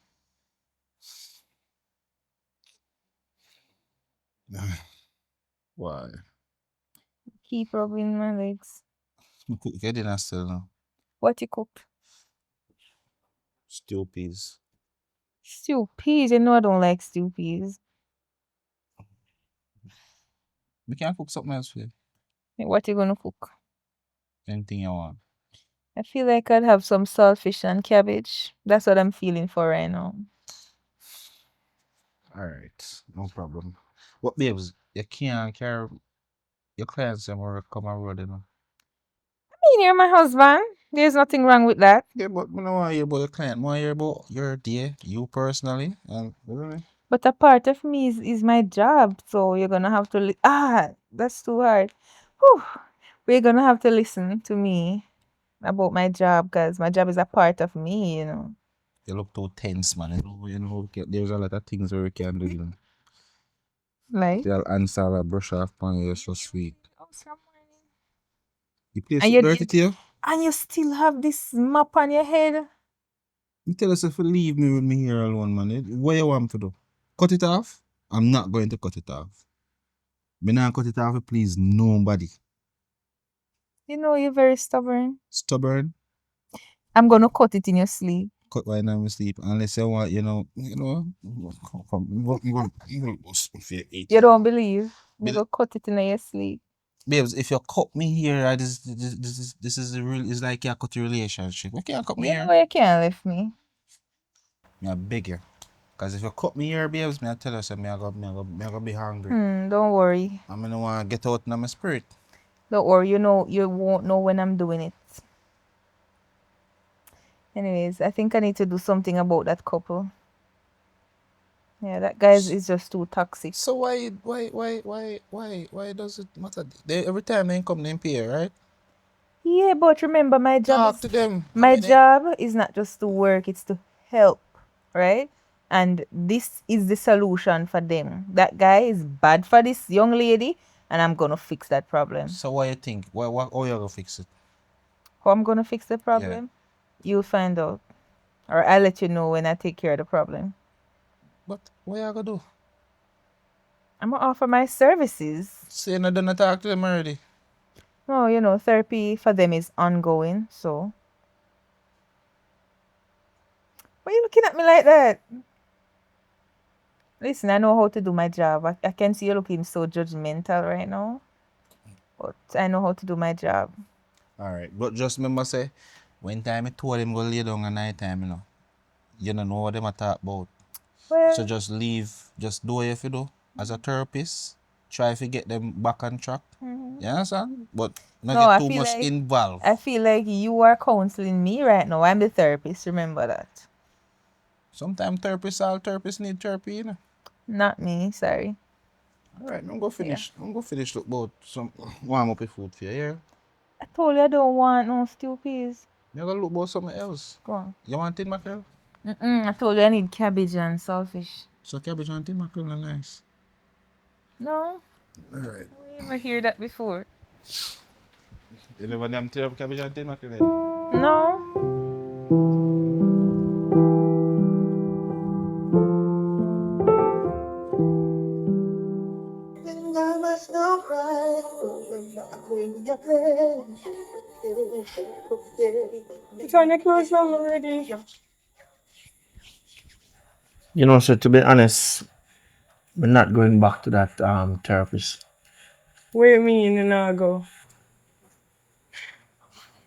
Why? Keep rubbing my legs. Cook your dinner still now. What you cook? Stew peas. Stew peas. You know I don't like stew peas. We can't cook something else for you. What you gonna cook? Anything you want. I feel like I'd have some saltfish and cabbage. That's what I'm feeling for right now. Alright, no problem. What babes, you can't carry your clients them or come and road, you know. I mean, you're my husband. There's nothing wrong with that. Yeah, but I don't want to hear about your client, I want to hear about your day, you personally, and you know what I mean? But a part of me is my job, so you're gonna have to that's too hard. Whew. We're gonna have to listen to me about my job because my job is a part of me, you know. You look too tense, man. There's a lot of things where we can do, you know. Like They'll answer a brush off on you, you're so sweet. You play and so you dirty to you? and you still have this map on your head. You tell us if you leave me with me here alone, man. What you want me to do? Cut it off? I'm not going to cut it off. Me not cut it off to please nobody. You know you're very stubborn. Stubborn, I'm gonna cut it in your sleep. cut right now in sleep. Unless you want, come, You don't believe? You go cut it in your sleep. babes, if you cut me here, this is the real. It's like you cut your relationship. You can't cut me You here. know you can't leave me. Me I beg you, cause if you cut me here, babes, me I tell you, say me I go be hungry. Don't worry. I mean, I want to get out in my spirit. Don't worry, you know you won't know when I'm doing it. Anyways, I think I need to do something about that couple. Yeah, that guy is just too toxic. So why does it matter? Every time they come, they pay, right? Yeah, but remember my job Talk is to them. my job is not just to work, it's to help, right? And this is the solution for them. That guy is bad for this young lady, and I'm gonna fix that problem. So what you think? How you gonna fix it? How I'm gonna fix the problem? You'll find out. Or I'll let you know when I take care of the problem. But what you gonna do? I'm gonna offer my services. So you not done talk to them already? No, you know, therapy for them is ongoing, so. Why are you looking at me like that? Listen, I know how to do my job. I can see you looking so judgmental right now. But I know how to do my job. Alright, but just remember say, when time I told him go lay down at night time, you don't know what them a talk about. Well, So just leave, just do what you have to do as a therapist. try to get them back on track. Mhm. You understand? But not No, get I too feel much like involved. I feel like you are counseling me right now. I'm the therapist. Remember that. Sometimes therapists, all therapists need therapy, you know. Not me. Sorry. All right, I'm go Yeah. finish. I'm go finish look about some warm up your food for you. Yeah, I told you I don't want no stew peas. you gotta look about something else. Go on. You want tin mackerel? I told you I need cabbage and saltfish. So cabbage and tin mackerel are nice. No, All right. I never hear that before. You never damn tear up cabbage and tin mackerel then? No. It's on your clothes now already. You know, so to be honest, we're not going back to that therapist. What you mean you not go?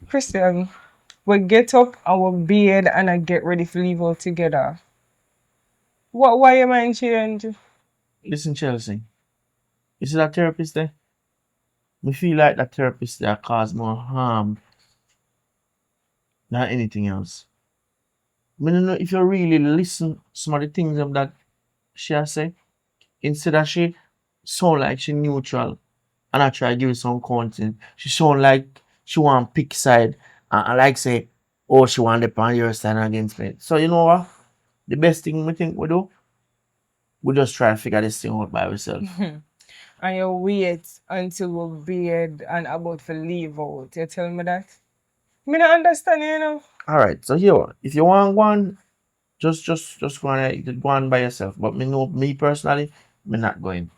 Christian, we get up our bed and I get ready to leave out together. Why you mind change? Listen, Chelsea, you see that therapist there? We feel like that therapist there cause more harm than anything else. I don't know if you really listen some of the things that she has said. Instead of she sound like she neutral and I try to give you some content, she sound like she want pick side and like say, oh, she want to on your side against me. So you know what? The best thing we think we do, we just try to figure this thing out by ourselves. And you wait until we're bed and about to leave out. You tell me that? Me not understand, you know. All right, so here, if you want one, just go on by yourself. But me know me personally, me not going.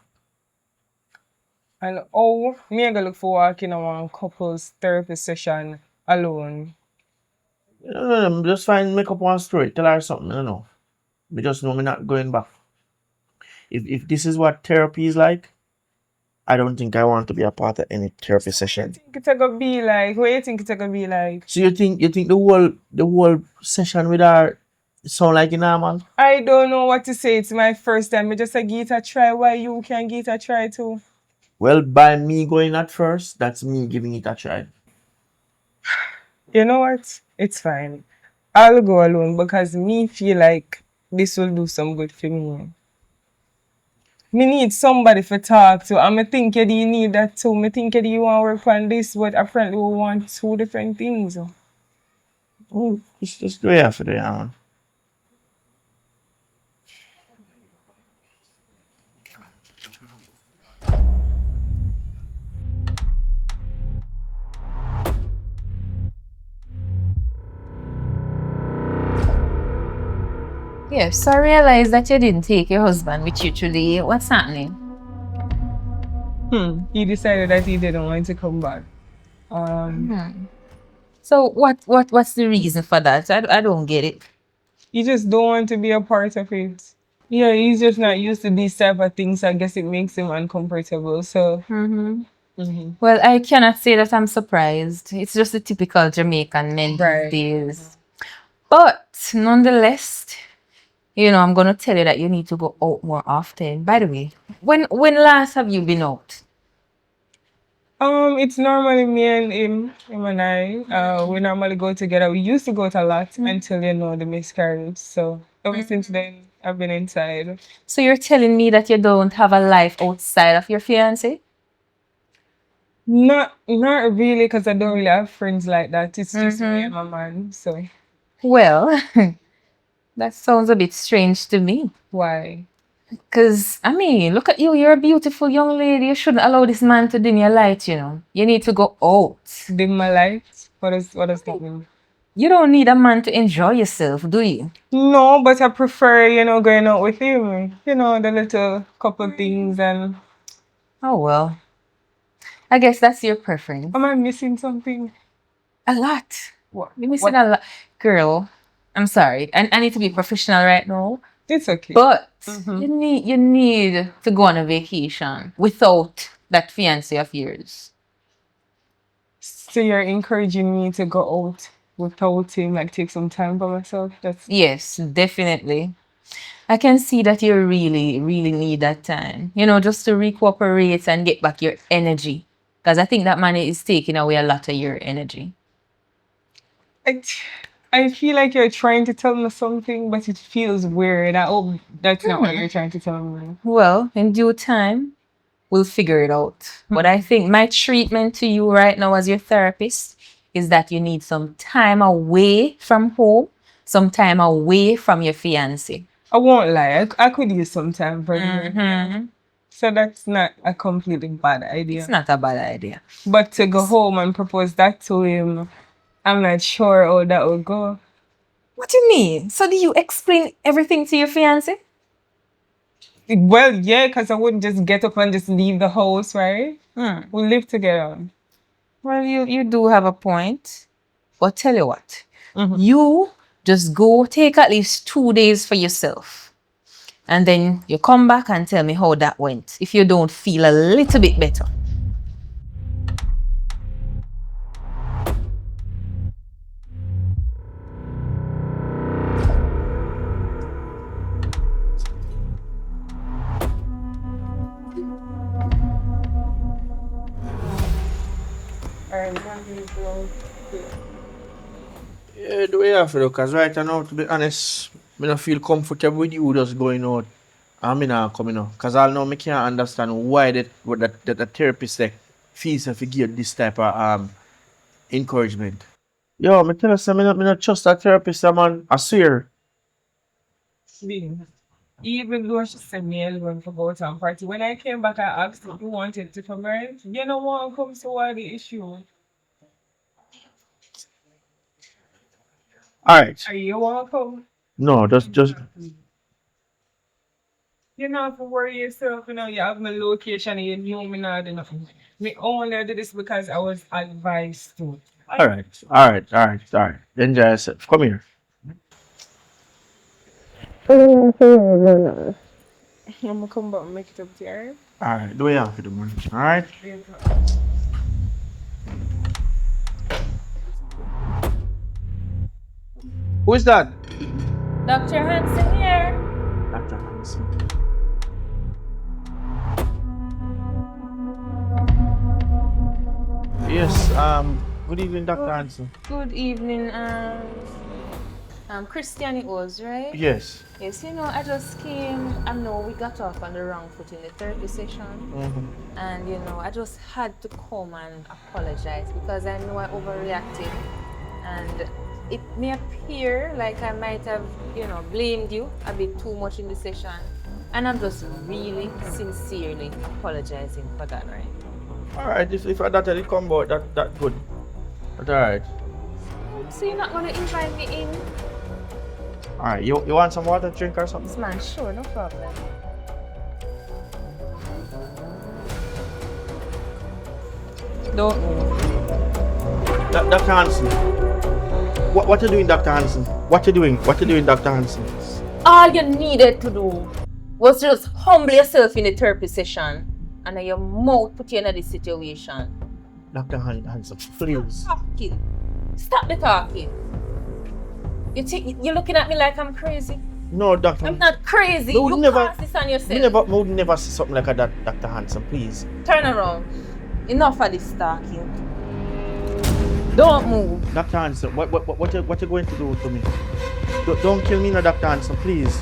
And oh, me I go look for walking on one couples therapy session alone. Just find make up one story, tell her something. I don't know. Me just know me not going back. If this is what therapy is like, I don't think I want to be a part of any therapy So what you session. think it's gonna be like? What you think it's gonna be like? So you think the whole session with her sound like normal? I don't know what to say. It's my first time. I just a give it a try. Why you can give it a try too? Well, by me going at first, that's me giving it a try. You know what? It's fine. I'll go alone because me feel like this will do some good for me. Me need somebody for talk to. And I think you need that too. Me think you want to work on this, but apparently we want two different things. Oh, just do it for the man. Yes, so I realized that you didn't take your husband with you today. What's happening? He decided that he didn't want to come back. So what's the reason for that? I don't get it. He just don't want to be a part of it. Yeah, he's just not used to these type of things. I guess it makes him uncomfortable. So, Well, I cannot say that I'm surprised. It's just a typical Jamaican men Right. these days. But nonetheless, I'm gonna tell you that you need to go out more often. By the way, when last have you been out? it's normally me and him and I. We normally go together. We used to go out a lot until the miscarriage. So ever since then, I've been inside. So you're telling me that you don't have a life outside of your fiance? Not really, because I don't really have friends like that. It's just me and my man. So Well, that sounds a bit strange to me. why Because, I mean, look at you. You're a beautiful young lady. You shouldn't allow this man to dim your light. You need to go out. dim my light? What does that mean? You don't need a man to enjoy yourself, do you? No, but I prefer going out with him. The little couple things and. Oh, well. I guess that's your preference. Am I missing something? A lot. What? You're missing a lot. Girl, I'm sorry. I need to be professional right now. It's okay. But you need to go on a vacation without that fiance of yours. So you're encouraging me to go out without him, like take some time by myself? That's Yes, definitely. I can see that you really, really need that time, you know, just to recuperate and get back your energy. Because I think that man is taking away a lot of your energy. I, I feel like you're trying to tell me something, but it feels weird. I hope that's not what you're trying to tell me. Well, in due time, we'll figure it out. But I think my treatment to you right now as your therapist is that you need some time away from home, some time away from your fiance. I won't lie. I could use some time for you. So that's not a completely bad idea. It's not a bad idea. But to go home and propose that to him, I'm not sure how that will go. What do you mean? So do you explain everything to your fiance? Well, yeah, because I wouldn't just get up and just leave the house, right? We live together. Well, you do have a point. But tell you what, Mhm. you just go take at least 2 days for yourself. And then you come back and tell me how that went if you don't feel a little bit better. Yeah, the way you have to do, because right now, to be honest, I don't feel comfortable with you just going out. And me not coming out. Because I know I can't understand why that the therapist like, feels if you give this type of encouragement. Yo, me tell you, me not trust that therapist, man. I swear. Even though she sent me alone for go to a party, when I came back, I asked if you wanted to come around. You know what comes to what the issue. Alright. Are you want to come? No, just You don't have to worry yourself, you know, you have my location and you know me not enough. Me only did this because I was advised to. alright. Enjoy yourself. Come here. I'm gonna come back and make it up to you. Alright, do what you have to do, man. Alright? Who is that? Dr. Hansen here. Dr. Hansen. Yes, good evening, Dr. Hansen. Good evening, Christian it was, right? Yes. Yes, you know, I just came, I know we got off on the wrong foot in the therapy session. And, you know, I just had to come and apologize because I know I overreacted. And it may appear like I might have, you know, blamed you a bit too much in the session. And I'm just really sincerely apologizing for that, right? Alright, if that didn't come out, that good. That's alright. So you're not going to invite me in? Alright, you want some water, drink or something? Yes, man, sure, no problem. Don't move. Dr. Hansen. What you doing, Dr. Hansen? What you doing, Dr. Hansen? All you needed to do was just humble yourself in the therapy session and then your mouth put you in this situation. Dr. Hansen, please. Talking. Stop the talking. You're looking at me like I'm crazy. No, Doctor. I'm not crazy. No, You never- cause this on yourself. We would never see something like that, Dr. Hansen, please. Turn around. Enough of this talking. Don't move. Dr. Hansen, what you going to do to me? Don't kill me now, Dr. Hansen, please.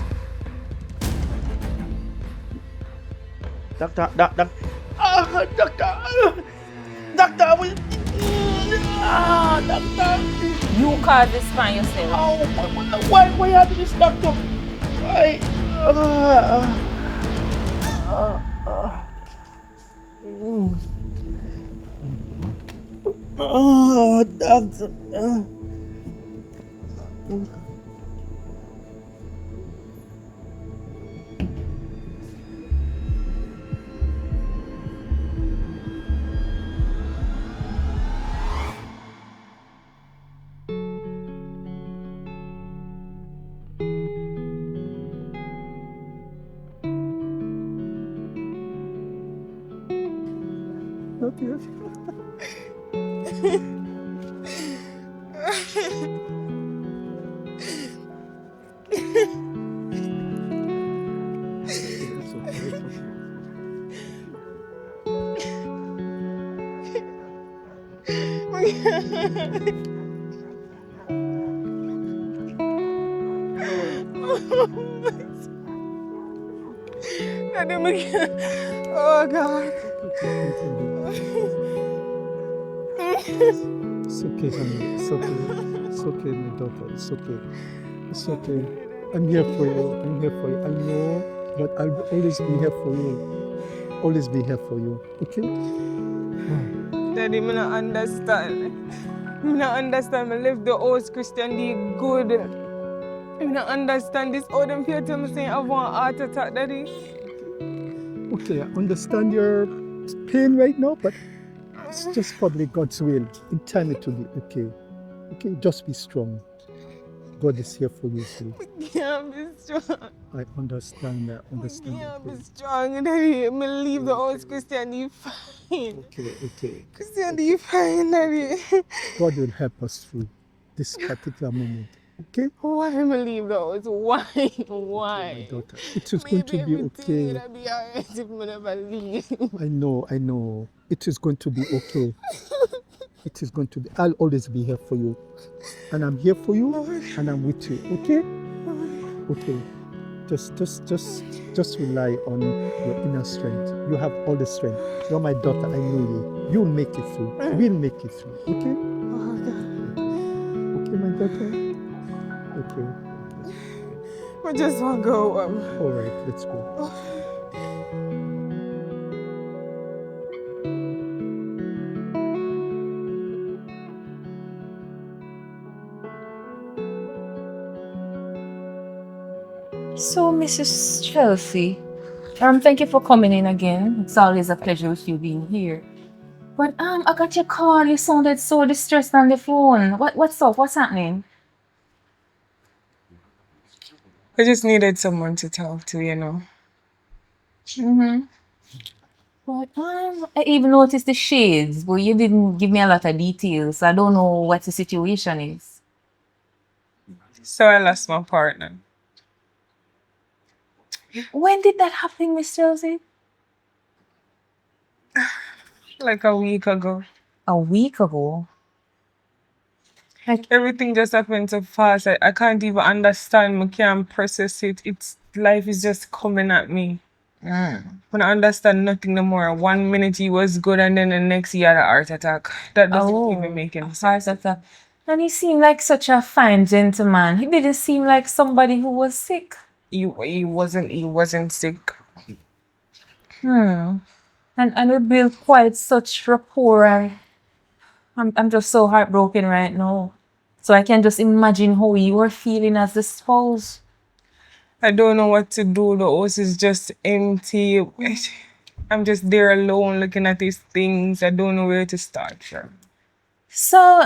Doctor, Doctor, Doctor. You caused this by yourself. Oh, why you do this, Doctor? Why? Oh, Doctor. Daddy, oh God. It's okay, honey. It's okay. It's okay, my daughter. It's okay. It's okay. I'm here for you. I'm here for you. I know, but I'll always be here for you. Always be here for you. Okay? Daddy, I don't understand. I don't understand. I live the old Christian day good. I don't understand this. All them people tell me saying I want heart attack, Daddy. Okay, I understand your pain right now, but it's just probably God's will. In time it will be okay. Okay, just be strong. God is here for you too. Can't be strong. I understand that. Understand Can't that. be strong, Daddy. I leave the old Christian day fine. Okay. Christian day fine, Daddy. God will help us through this particular moment. Okay? Why am I leave the house? Why? My daughter. It is going to be okay. It'll be alright if I never leave. I know. It is going to be okay. It is going to be. I'll always be here for you. And I'm here for you and I'm with you. Okay? Okay. Just rely on your inner strength. You have all the strength. You're my daughter, I know you. You'll make it through. We'll make it through. Okay? Okay, my daughter? Okay. I just want to go home. All right, let's go. So, Mrs. Chelsea, thank you for coming in again. It's always a pleasure with you being here. But I got your call. You sounded so distressed on the phone. What's up? What's happening? I just needed someone to talk to, you know. But I even noticed the shades, but you didn't give me a lot of details. I don't know what the situation is. So I lost my partner. When did that happen, Miss Chelsea? Like a week ago. A week ago. Like everything just happened so fast. I can't even understand. I can't process it. Life is just coming at me. When I understand nothing no more. 1 minute he was good and then the next he had a heart attack. That doesn't even make any sense. Heart attack. And he seemed like such a fine gentleman. He didn't seem like somebody who was sick. He wasn't sick. And we built quite such rapport, and I'm just so heartbroken right now. So I can just imagine how you are feeling as the spouse. I don't know what to do. The house is just empty. I'm just there alone looking at these things. I don't know where to start from. So,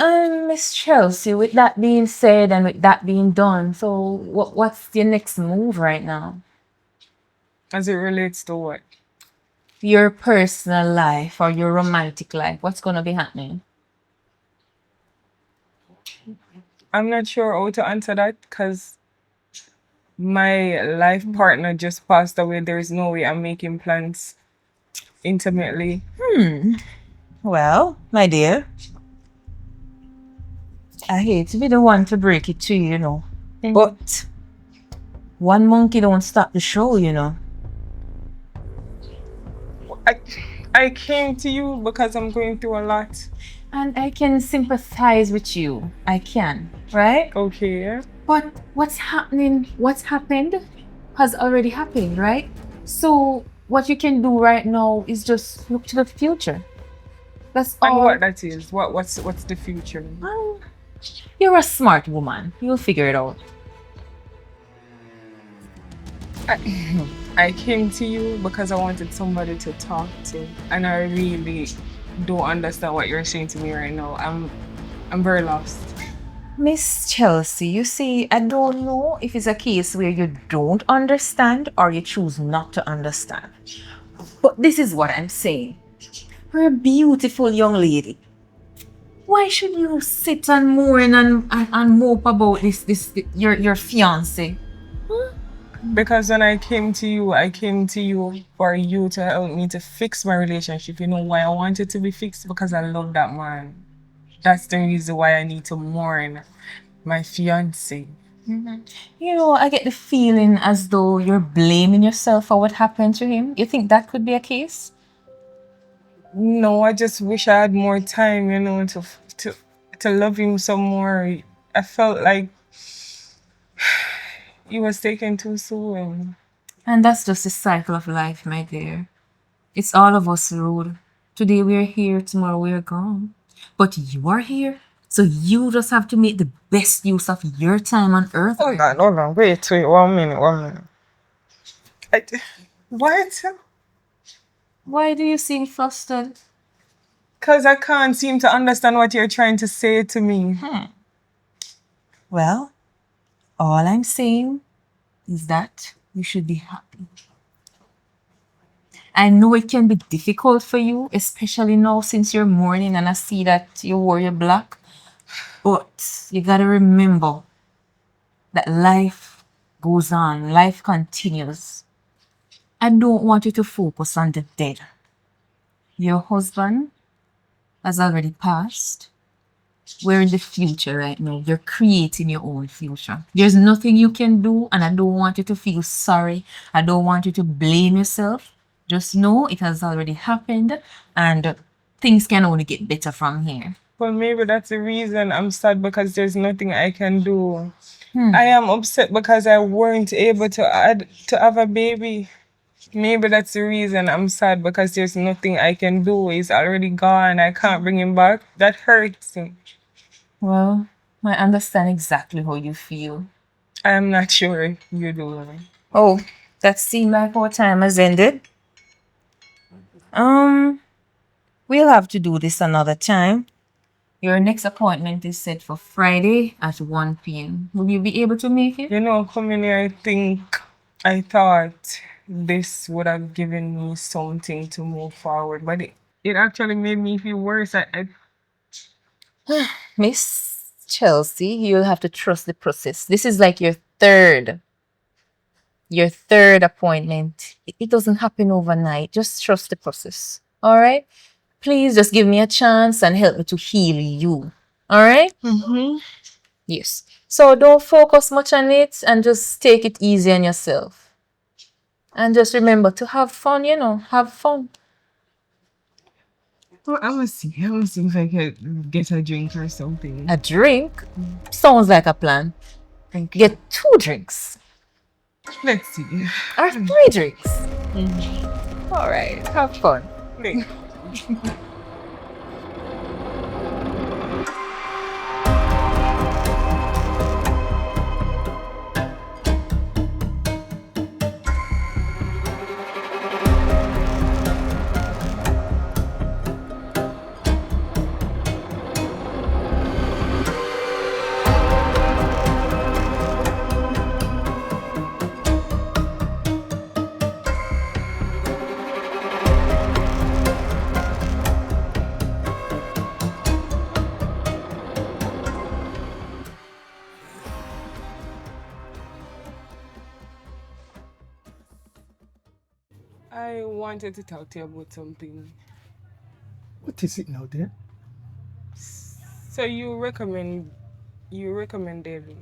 Miss Chelsea, with that being said and with that being done, so what's your next move right now? As it relates to what? Your personal life or your romantic life, what's gonna be happening? I'm not sure how to answer that because my life partner just passed away. There's no way I'm making plans intimately. Well, my dear, I hate to be the one to break it to you, you know. But one monkey don't stop the show, you know. I came to you because I'm going through a lot. And I can sympathize with you. I can, right? Okay. But what's happened has already happened, right? So what you can do right now is just look to the future. That's all. And what that is? What's the future? You're a smart woman. You'll figure it out. I came to you because I wanted somebody to talk to, and I really don't understand what you're saying to me right now. I'm very lost. Miss Chelsea, you see, I don't know if it's a case where you don't understand or you choose not to understand. But this is what I'm saying. You're a beautiful young lady. Why should you sit and mourn and mope about your fiancé? Because when I came to you for you to help me to fix my relationship. You know why I want it to be fixed? Because I love that man. That's the reason why I need to mourn my fiance. You know, I get the feeling as though you're blaming yourself for what happened to him. You think that could be a case? No, I just wish I had more time, you know, to love him some more. I felt like he was taken too soon. And that's just the cycle of life, my dear. It's all of us road. Today we're here, tomorrow we're gone. But you are here, so you just have to make the best use of your time on earth. Hold on, wait, 1 minute. I, what? Why do you seem flustered? Because I can't seem to understand what you're trying to say to me. Well, all I'm saying is that you should be happy. I know it can be difficult for you, especially now since you're mourning and I see that you wore your black. But you gotta remember that life goes on, life continues. I don't want you to focus on the dead. Your husband has already passed. We're in the future right now. You're creating your own future. There's nothing you can do, and I don't want you to feel sorry. I don't want you to blame yourself. Just know it has already happened, and things can only get better from here. Well, maybe that's the reason I'm sad because there's nothing I can do. I am upset because I weren't able to have a baby. Maybe that's the reason I'm sad because there's nothing I can do. He's already gone. I can't bring him back. That hurts. Well, I understand exactly how you feel. I'm not sure you do. Oh, that seemed like our time has ended. We'll have to do this another time. Your next appointment is set for Friday at 1 p.m. Will you be able to make it? You know, coming here, I thought this would have given me something to move forward, but it actually made me feel worse. Miss Chelsea, you'll have to trust the process. This is like your third appointment. It doesn't happen overnight. Just trust the process. All right? Please just give me a chance and help me to heal you. All right? Yes. So don't focus much on it and just take it easy on yourself. And just remember to have fun, have fun. Well, I'm gonna see if I can get a drink or something. A drink? Sounds like a plan. Get 2 drinks. Let's see. Or 3 drinks. All right. Have fun. I wanted to talk to you about something. What is it now, dear? So you recommended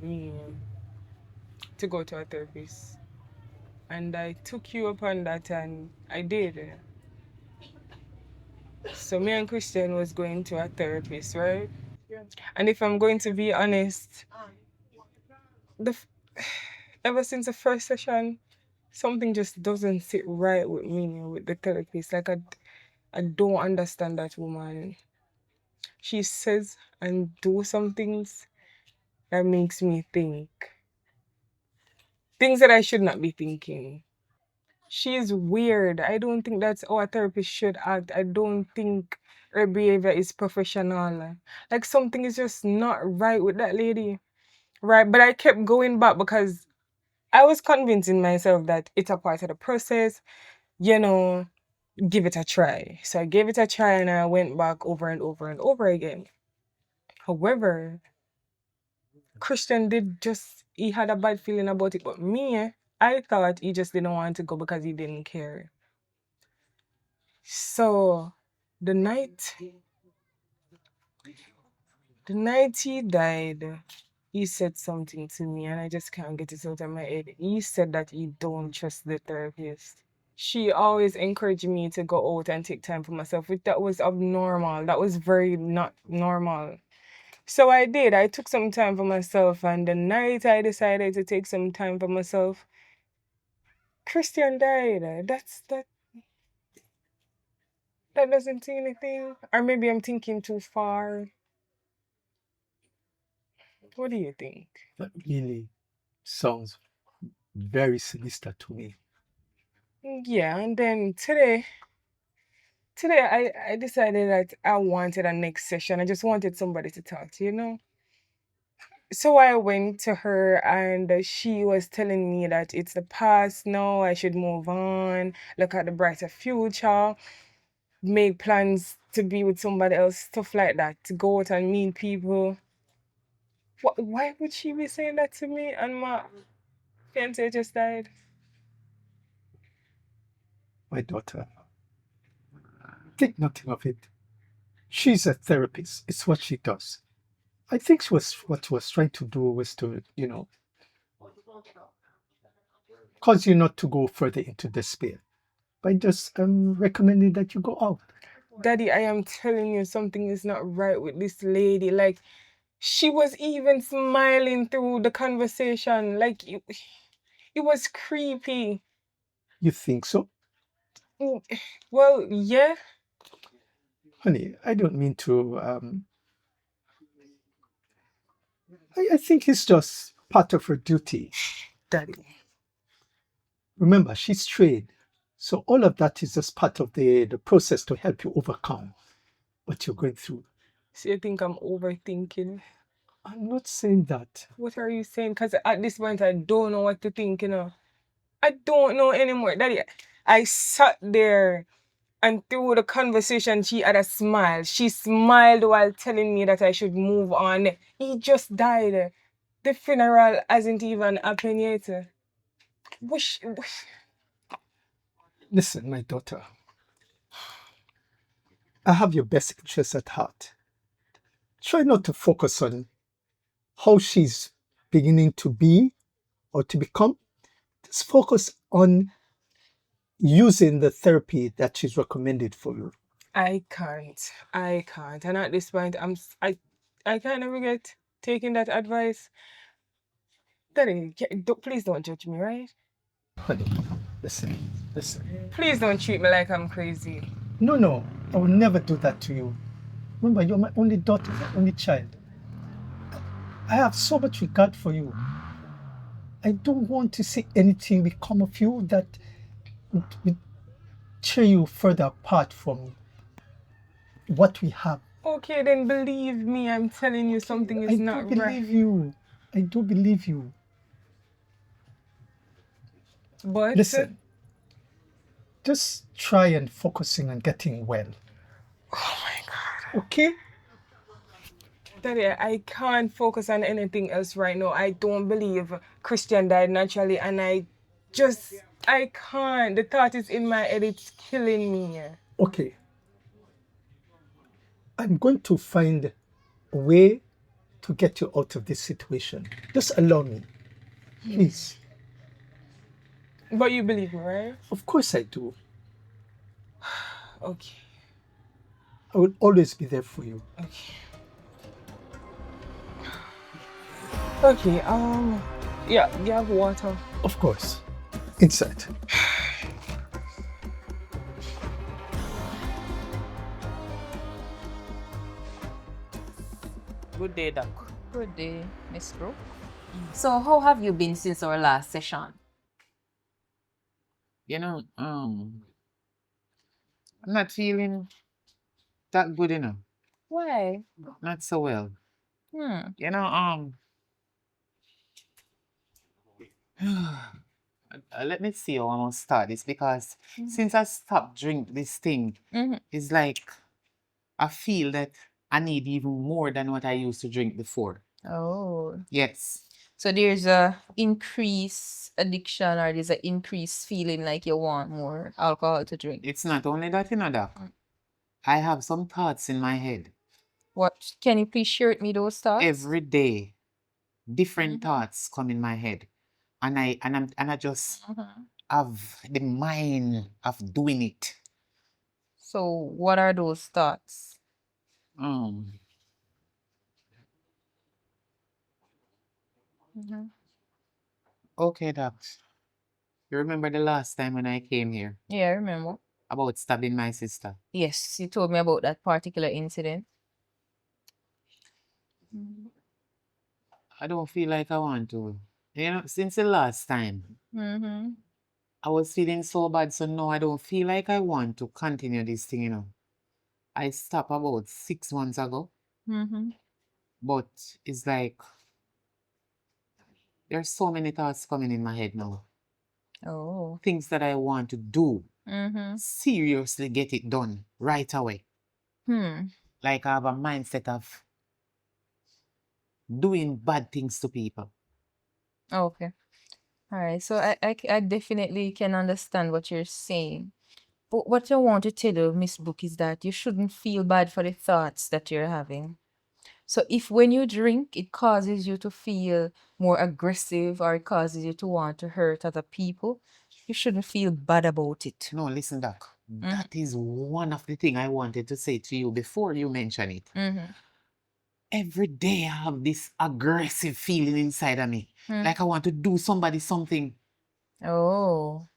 me to go to a therapist, and I took you up on that, and I did. So me and Christian was going to a therapist, right? And if I'm going to be honest, the f- ever since the first session, something just doesn't sit right with me with the therapist. Like I don't understand that woman. She says and do some things that makes me think things that I should not be thinking. She's weird. I don't think that's how a therapist should act. I don't think her behavior is professional. Like something is just not right with that lady. Right. But I kept going back because I was convincing myself that it's a part of the process, you know, give it a try. So I gave it a try and I went back over and over and over again. However, Christian he had a bad feeling about it, but me, I thought he just didn't want to go because he didn't care. So the night he died, he said something to me and I just can't get it out of my head. He said that he don't trust the therapist. She always encouraged me to go out and take time for myself, which that was abnormal. That was very not normal. So I did. I took some time for myself, and the night I decided to take some time for myself, Christian died. That doesn't say anything. Or maybe I'm thinking too far. What do you think? That really sounds very sinister to me. Yeah, and then today I decided that I wanted a next session. I just wanted somebody to talk to, you know? So I went to her and she was telling me that it's the past now, I should move on, look at the brighter future, make plans to be with somebody else, stuff like that, to go out and meet people. Why would she be saying that to me? And my fiance just died. My daughter, think nothing of it. She's a therapist. It's what she does. I think what she was trying to do was to, cause you not to go further into despair by just recommending that you go out. Daddy, I am telling you, something is not right with this lady. Like, she was even smiling through the conversation. Like, it was creepy. You think so? Well, yeah. Honey, I don't mean to. I think it's just part of her duty. Daddy. Remember, she's trained. So all of that is just part of the process to help you overcome what you're going through. So you think I'm overthinking? I'm not saying that. What are you saying? Because at this point, I don't know what to think, you know. I don't know anymore. Daddy, I sat there and through the conversation, she had a smile. She smiled while telling me that I should move on. He just died. The funeral hasn't even happened yet. Wish. Listen, my daughter, I have your best interests at heart. Try not to focus on how she's beginning to be or to become. Just focus on using the therapy that she's recommended for you. I can't. And at this point, I kind of regret taking that advice. Daddy, please don't judge me, right? Honey, listen. Please don't treat me like I'm crazy. No, I will never do that to you. Remember, you're my only daughter, my only child. I have so much regard for you. I don't want to see anything become of you that would tear you further apart from what we have. Okay, then believe me, I'm telling you something is not right. I do believe you. But listen, just try and focusing on getting well. Oh my God. Okay? Daddy, I can't focus on anything else right now. I don't believe Christian died naturally, and I can't. The thought is in my head, it's killing me. Okay. I'm going to find a way to get you out of this situation. Just allow me. Please. But you believe me, right? Of course I do. Okay. I will always be there for you. Okay, yeah, you have water? Of course. Inside. Good day, Doc. Good day, Miss Brooke. So how have you been since our last session? You know, I'm not feeling that good, you know. Why? Not so well. You know, let me see how I'm gonna start this because since I stopped drink this thing, it's like I feel that I need even more than what I used to drink before. Oh. Yes. So there's a increased addiction or there's a increased feeling like you want more alcohol to drink. It's not only that, Doc. I have some thoughts in my head. What can you please share with me those thoughts? Every day, different Mhm. thoughts come in my head. And I just Mhm. have the mind of doing it. So what are those thoughts? Um, Mhm. okay, Doc. You remember the last time when I came here Yeah, I remember. about stabbing my sister? Yes, you told me about that particular incident. Mhm. I don't feel like I want to. Since the last time, Mm-hmm. I was feeling so bad, so now I don't feel like I want to continue this thing. I stopped about 6 months ago, Mm-hmm. but it's like there's so many thoughts coming in my head now. Oh. Things that I want to do, Mm-hmm. seriously get it done right away. Hmm. Like I have a mindset of doing bad things to people. Okay. All right. So I definitely can understand what you're saying. But what I want to tell you, Miss Book, is that you shouldn't feel bad for the thoughts that you're having. So if when you drink, it causes you to feel more aggressive or it causes you to want to hurt other people, you shouldn't feel bad about it. No, listen, Doc. Mhm. That is one of the things I wanted to say to you before you mention it. Mm-hmm. Every day I have this aggressive feeling inside of me. Mm. Like I want to do somebody something Oh.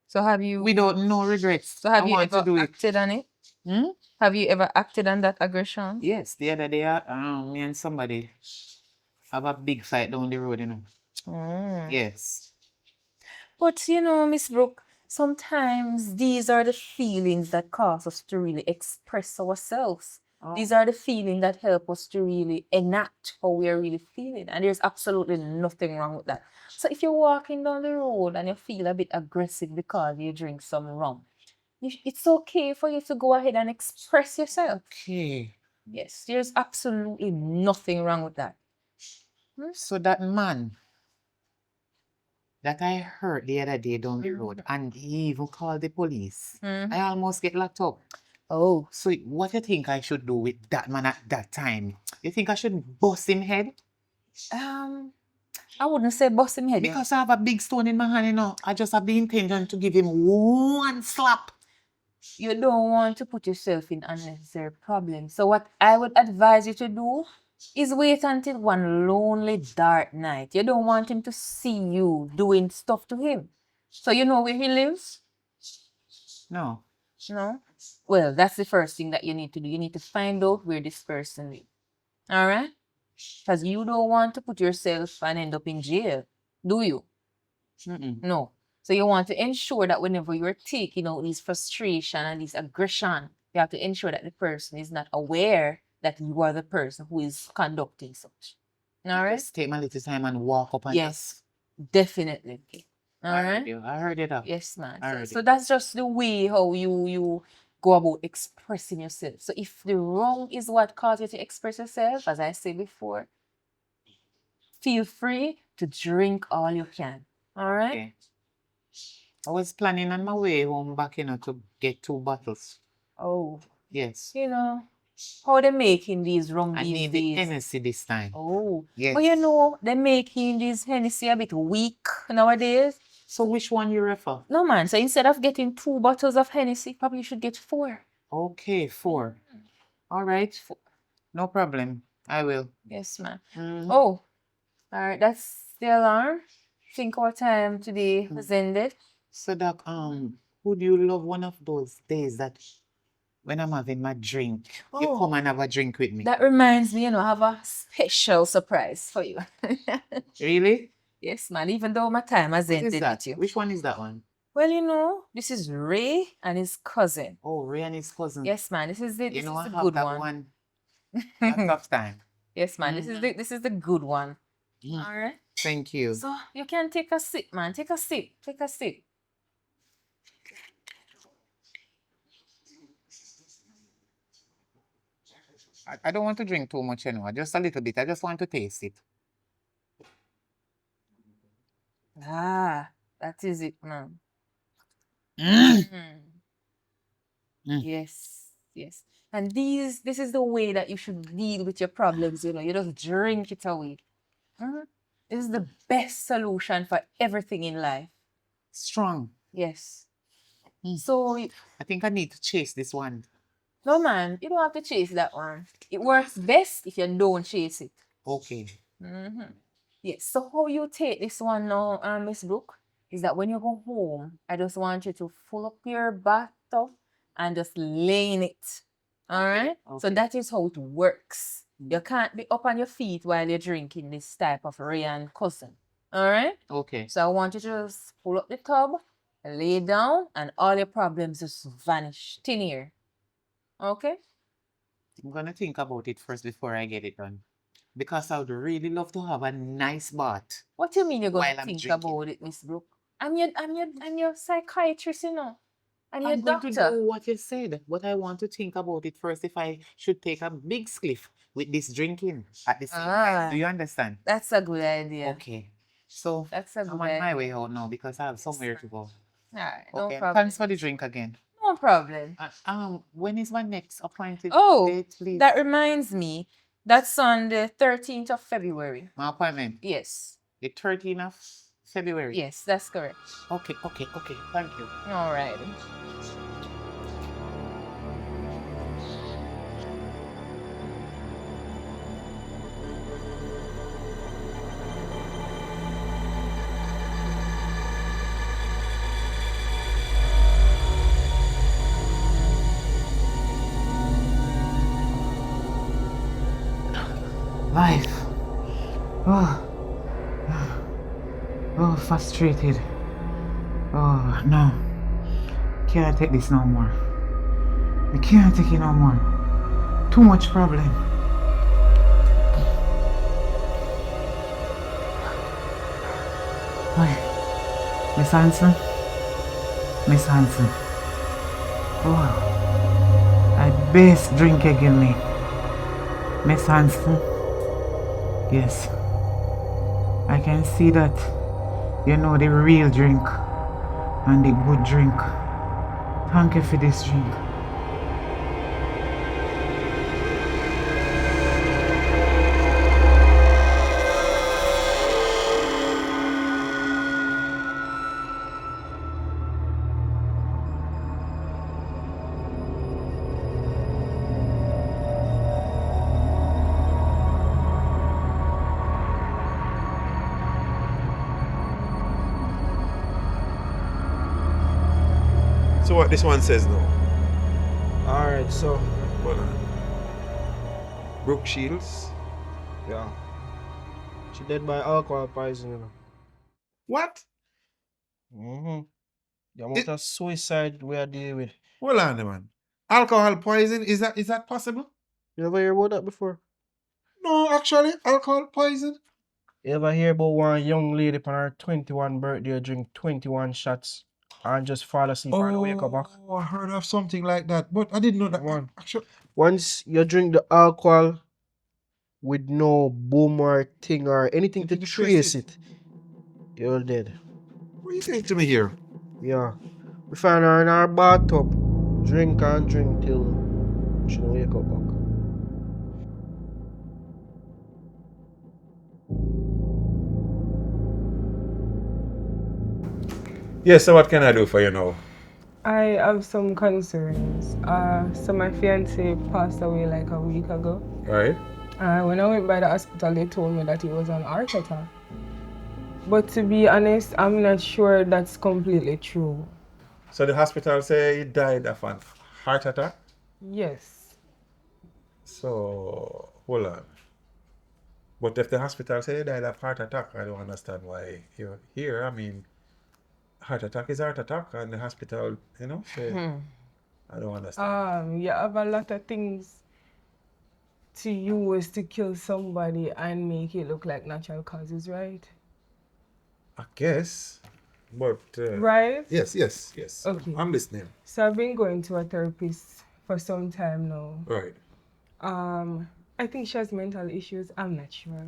So have you without no regrets. so I have you want to ever do it. acted on it? Hmm? Have you ever acted on that aggression? Yes, the other day, me and somebody have a big fight down the road. Mm. Yes. But Miss Brooke, sometimes these are the feelings that cause us to really express ourselves. These Oh, are the feelings that help us to really enact how we are really feeling. And there's absolutely nothing wrong with that. So if you're walking down the road and you feel a bit aggressive because you drink some rum, it's okay for you to go ahead and express yourself. okay. Yes, there's absolutely nothing wrong with that. So that man that I heard the other day down the road, and he even called the police. Mhm. I almost get locked up. Oh, So what you think I should do with that man at that time? You think I should bust him head? um, I wouldn't say bust him head. Because I have a big stone in my hand. I just have the intention to give him one slap. You don't want to put yourself in unnecessary problems. So what I would advise you to do is wait until one lonely dark night. You don't want him to see you doing stuff to him. So you know where he lives? No. No? Well, that's the first thing that you need to do. You need to find out where this person lives. All right? Because you don't want to put yourself and end up in jail, do you? Mm-mm. No. So you want to ensure that whenever you're taking out these frustration and this aggression, you have to ensure that the person is not aware that you are the person who is conducting such. All right? Just take my little time and walk up and Yes, definitely. All I heard right? you. I heard it up. Yes, man. I So, heard so it. that's just the way how you go about expressing yourself. So if the wrong is what caused you to express yourself, as I said before, feel free to drink all you can. All right? Okay. I was planning on my way home back, to get 2 bottles. Oh, Yes. how they making these rum I these need the days? Hennessy this time. Oh, but Yes. they're making these Hennessy a bit weak nowadays. So which one you refer? No, man. So instead of getting 2 bottles of Hennessy, probably you should get 4. Okay, 4. All right. No problem. I will. Yes, man. Mhm. Oh, all right. That's the alarm. Think our time today has ended. So Doc, would you love one of those days that when I'm having my drink, you Oh, come and have a drink with me? that reminds me, I have a special surprise for you. Really? Yes, man. Even though my time has What is ended that? with you. Which one is that one? Well, this is Ray and his cousin. Oh, Ray and his cousin. Yes, man. This is the You this know, is I the have good that one. one lots of time. Yes, man. This is the good one. Mm. All right. Thank you. So you can take a sip, man. Take a sip. Take a sip. I don't want to drink too much, just a little bit. I just want to taste it. That is it, man. Mm. Mm. Mm. Yes, yes. And this is the way that you should deal with your problems, you know. You just drink it away. Mhm. This is the best solution for everything in life. Strong. Yes. Mm. So, I think I need to chase this one. no, man, you don't have to chase that one. It works best if you don't chase it. Okay. Yes. So how you take this one now, Miss Brooke, is that when you go home, I just want you to fill up your bathtub and just lay in it. All right. So Okay. that is how it works. You can't be up on your feet while you're drinking this type of Ray and cousin. All right. Okay. So I want you to just pull up the tub, lay down, and all your problems just vanish thin air. Okay. I'm gonna think about it first before I get it done. Because I would really love to have a nice bath What you mean you're gonna while I'm think drinking. about it, Miss Brooke? I'm your psychiatrist, you know. I'm your I'm going to doctor. do what you said, but I want to think about it first if I should take a big spliff with this drinking at the same time. Do you understand? That's a good idea. Okay. So That's a I'm good on my idea. way out now because I have somewhere to go. Alright, no Okay. problem. Thanks for the drink again. No problem. When is my next appointed Oh, date, please? that reminds me. That's on the 13th of February. My appointment. Yes. The 13th of February. Yes, that's correct. Okay. Thank you. All right. Life. Oh, frustrated. Oh, no. Can't take this no more. I can't take it no more. Too much problem. Hi. Miss Hanson? Miss Hanson. Oh, I best drink again me. Miss Hanson? Yes. I can see that you know the real drink and the good drink. Thank you for this drink. So what this one says now? Alright, so Hold on. Brooke Shields. yeah. She dead by alcohol poisoning. You know. What? Mm-hmm. The amount of suicide we are dealing with. Hold on, man. Alcohol poison, is that possible? You ever hear about that before? No, actually, alcohol poison. You ever hear about one young lady on her 21 birthday drink 21 shots and just fall asleep and wake up back? Oh, I heard of something like that, but I didn't know that. One. Actually, Once you drink the alcohol with no boom or thing or anything to trace it, you're dead. what are you saying to me here? Yeah. We found her in our bathtub. Drink and drink till she don't wake up back. Yes, so what can I do for you now? I have some concerns. So my fiance passed away like a week ago. Right? When I went by the hospital, they told me that it was an heart attack. But to be honest, I'm not sure that's completely true. So the hospital say he died of a heart attack? Yes. So, hold on. But if the hospital say he died of heart attack, I don't understand why you're here. I mean, heart attack is heart attack, and the hospital, say, I don't understand. You have a lot of things to use to kill somebody and make it look like natural causes, right? I guess, but Right? yes. Okay. I'm listening. So I've been going to a therapist for some time now. Right. I think she has mental issues. I'm not sure.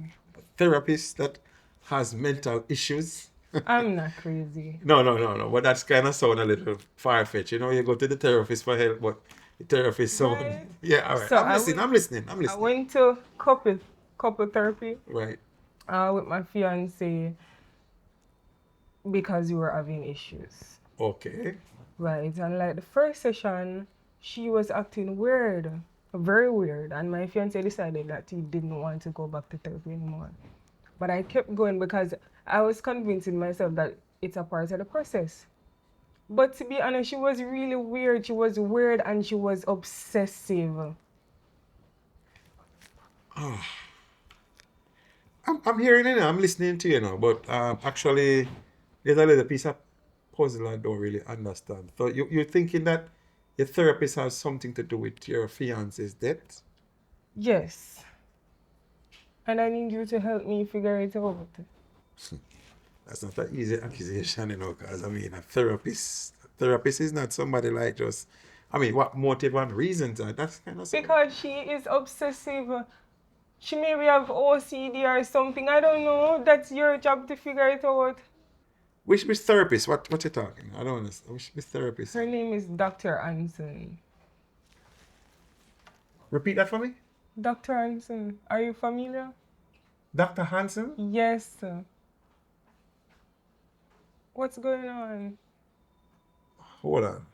Therapist that has mental issues. I'm not crazy. No. But that's kind of sound a little far-fetched. You know, you go to the therapist for help, but the therapist sound... Right. Yeah, all right. So I'm listening. I'm listening. I'm I listening. went to couple therapy Right. with my fiance because we were having issues. Okay. Right. And like the first session, she was acting weird, very weird. And my fiance decided that he didn't want to go back to therapy anymore. But I kept going because I was convincing myself that it's a part of the process. But to be honest, she was really weird. She was weird and she was obsessive. I'm hearing it now. I'm listening to you now. But actually, there's a little piece of puzzle I don't really understand. So you're thinking that your therapist has something to do with your fiance's death? Yes. And I need you to help me figure it out. That's not an easy accusation, you know, because I mean, a therapist is not somebody like just, I mean, what motive and reasons are, that's kind of something. Because she is obsessive. She maybe have OCD or something. I don't know. That's your job to figure it out. Which therapist? What you talking? I don't understand. Which therapist? Her name is Dr. Anson. Repeat that for me. Dr. Anson, are you familiar? Dr. Hansen? Yes. What's going on? Hold on.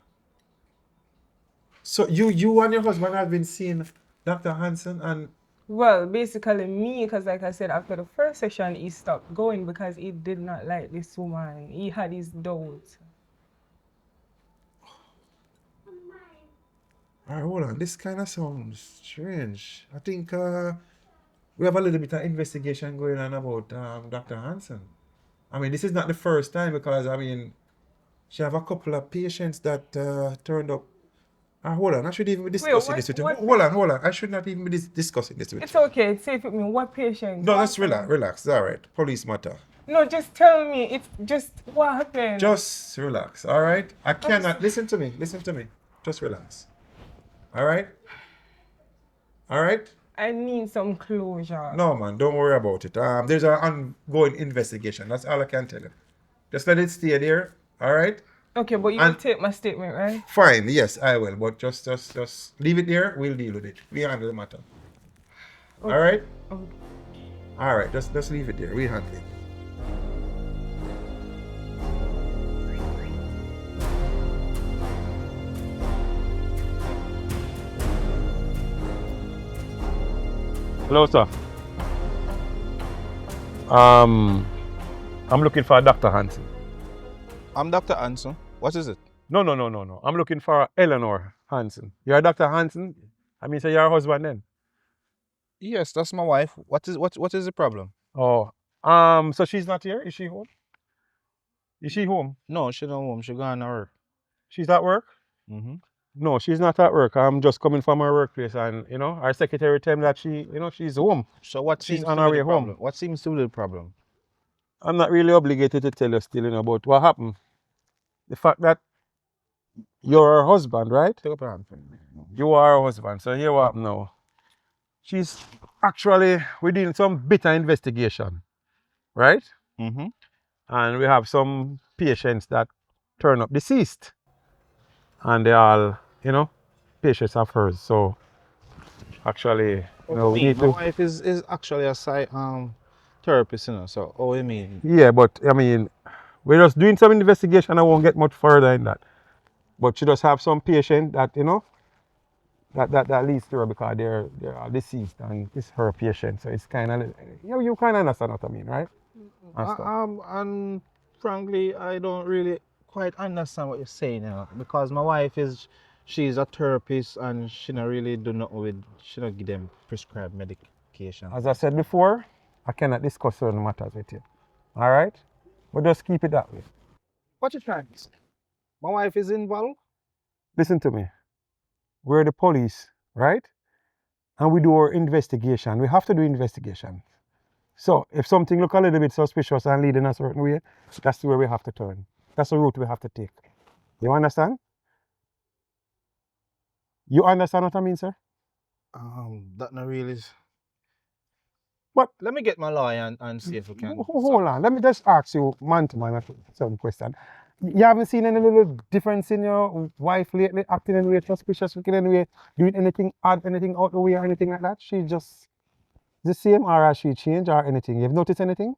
So you and your husband have been seeing Dr. Hansen and... Well, basically me, because like I said, after the first session, he stopped going because he did not like this woman. He had his doubts. All right, hold on. This kind of sounds strange. I think we have a little bit of investigation going on about Dr. Hansen. I mean, this is not the first time because, I mean, she have a couple of patients that turned up. Hold on, I should even be discussing this with you. Hold on. I should not even be discussing this with It's you. okay. It's safe with me. What patient? No, let's relax. It's all right. Police matter. No, just tell me. It's just what happened. Just relax, all right? I cannot... Listen to me. Just relax. All right? All right? I need some closure. No, man, don't worry about it. There's an ongoing investigation. That's all I can tell you. Just let it stay there, all right? Okay, but you will take my statement, right? Fine, yes, I will. But just leave it there. We'll deal with it. We handle the matter. Okay. All right? Okay. All right, just leave it there. We handle it. Hello, sir. I'm looking for Dr. Hansen. I'm Dr. Anson. What is it? No. I'm looking for Eleanor Hansen. You're Dr. Hansen? I mean, so you're her husband then? Yes, that's my wife. What is the problem? Oh, so she's not here? Is she home? Is she home? No, she not home. She gone to work. She's at work? Mm-hmm. No, she's not at work. I'm just coming from her workplace, and our secretary tell me that she's home. So what She's seems on to her be way the problem? home. What seems to be the problem? I'm not really obligated to tell you still, about what happened. The fact that you're her husband, right? Take up your hand. You are her husband. So here what happened now. She's actually, we're doing some bitter investigation, right? Mm-hmm. And we have some patients that turn up deceased. And they all, patients of hers. So actually, we need My to... wife is actually a therapist, So, oh, you mean? Yeah, but I mean, we're just doing some investigation. I won't get much further in that. But she does have some patient that, that leads to her because they're all deceased and it's her patient. So it's kind of, you kind of understand what I mean, right? And frankly, I don't really quite understand what you're saying, because my wife she's a therapist and she not really do nothing with, she not give them prescribed medication. As I said before, I cannot discuss certain matters with you. All right? But just keep it that way. What you trying to say? My wife is involved? Listen to me. We're the police, right? And we do our investigation. We have to do investigation. So if something look a little bit suspicious and lead in a certain way, that's where we have to turn. That's the route we have to take. You understand? You understand what I mean, sir? That not really. But Let me get my lawyer and see if we can hold sort on, let me just ask you man to man some question. You haven't seen any little difference in your wife lately, acting in a way suspicious, looking in a way, doing anything odd, anything out the way or anything like that? She just the same or has she changed or anything? You've noticed anything?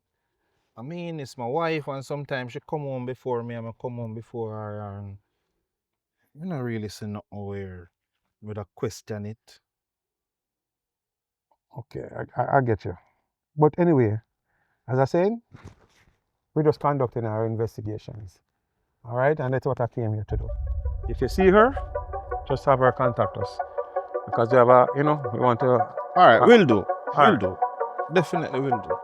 I mean, it's my wife, and sometimes she come home before me, and I come home before her, and you not really see nothing where with a question it. Okay, I get you. But anyway, as I said, we're just conducting our investigations. All right, and that's what I came here to do. If you see her, just have her contact us because we have a, we want to. All right, we'll do. All We'll right. do. Definitely will do.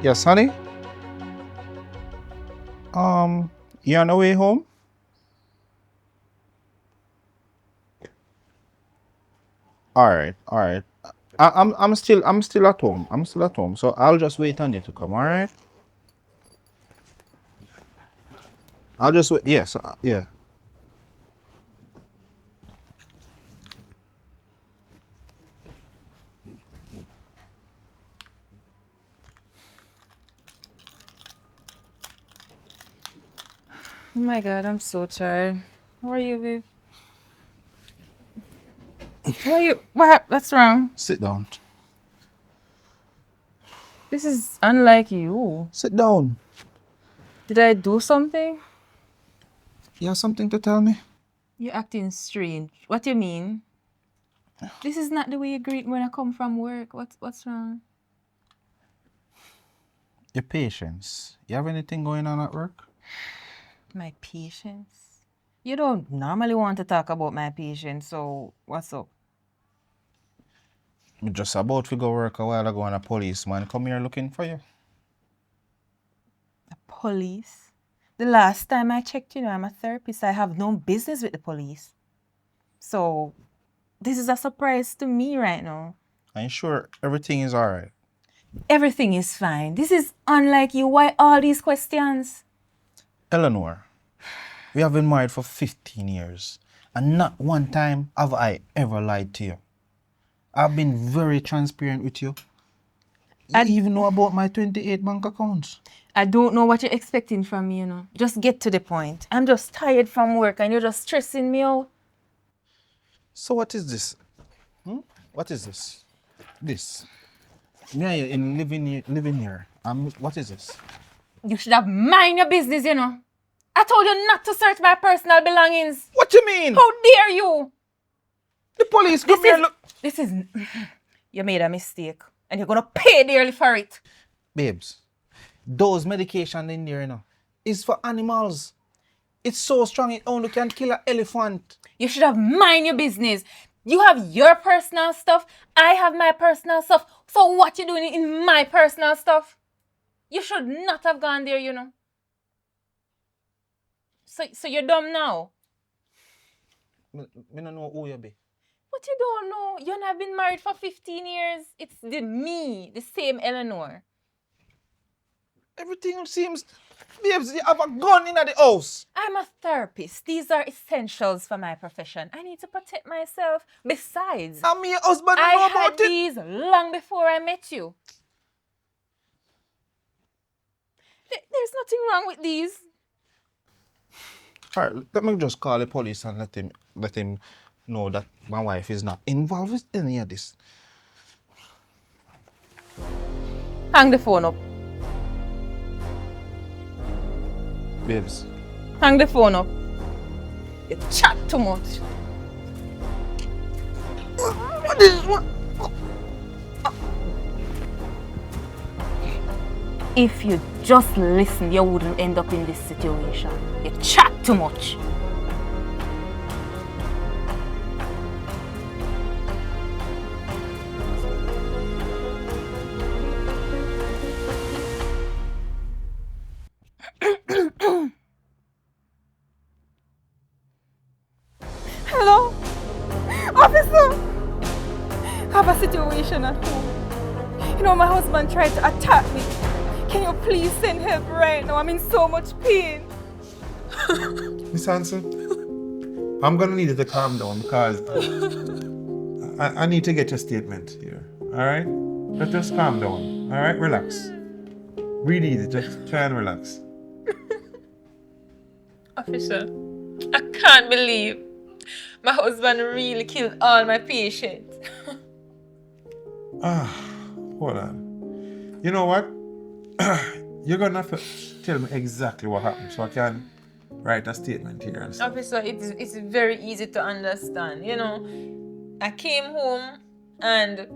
Yes, honey. You on the way home? All right, all right. I'm still at home. I'm still at home. So I'll just wait on you to come. All right. I'll just wait. Yes. Yeah. Oh my God, I'm so tired. How are you, babe? What's wrong? Sit down. This is unlike you. Sit down. Did I do something? You have something to tell me? You're acting strange. What do you mean? This is not the way you greet me when I come from work. What's wrong? Your patience. You have anything going on at work? My patience? You don't normally want to talk about my patience, so what's up? I'm just about to go work a while ago and a policeman come here looking for you. Police? The last time I checked, I'm a therapist. I have no business with the police. So, this is a surprise to me right now. Are you sure everything is alright? Everything is fine. This is unlike you. Why all these questions? Eleanor, we have been married for 15 years, and not one time have I ever lied to you. I've been very transparent with you. You even know about my 28 bank accounts. I don't know what you're expecting from me, Just get to the point. I'm just tired from work and you're just stressing me out. So what is this? What is this? This. Me and you in living here. What is this? You should have mind your business, I told you not to search my personal belongings. What do you mean? How dare you? The police come here look. This is... You made a mistake and you're going to pay dearly for it. Babes, those medication in there, is for animals. It's so strong it only can kill an elephant. You should have mind your business. You have your personal stuff. I have my personal stuff. So what you doing in my personal stuff? You should not have gone there, So you're dumb now. Me don't know who you be. What you don't know? You and I have been married for 15 years. It's the same Eleanor. Everything seems... Babes, you have a gun in the house. I'm a therapist. These are essentials for my profession. I need to protect myself. Besides, And me, your husband, I know had about it. these long before I met you. There's nothing wrong with these. All right, let me just call the police and let him know that my wife is not involved with any of this. Hang the phone up. Babes. Hang the phone up. You chat too much. What is what? If you just listen, you wouldn't end up in this situation. You chat too much. Hello? Officer! I have a situation at home. You know, my husband tried to attack me. Can you please send help right now? I'm in so much pain. Miss Hanson, I'm gonna need you to calm down because I need to get your statement here. Alright? Just calm down. Alright? Relax. Breathe easy. Just try and relax. Officer, I can't believe my husband really killed all my patients. Hold on. You know what? You're gonna have to tell me exactly what happened so I can write a statement here and stuff. Officer, it's very easy to understand. You know, I came home and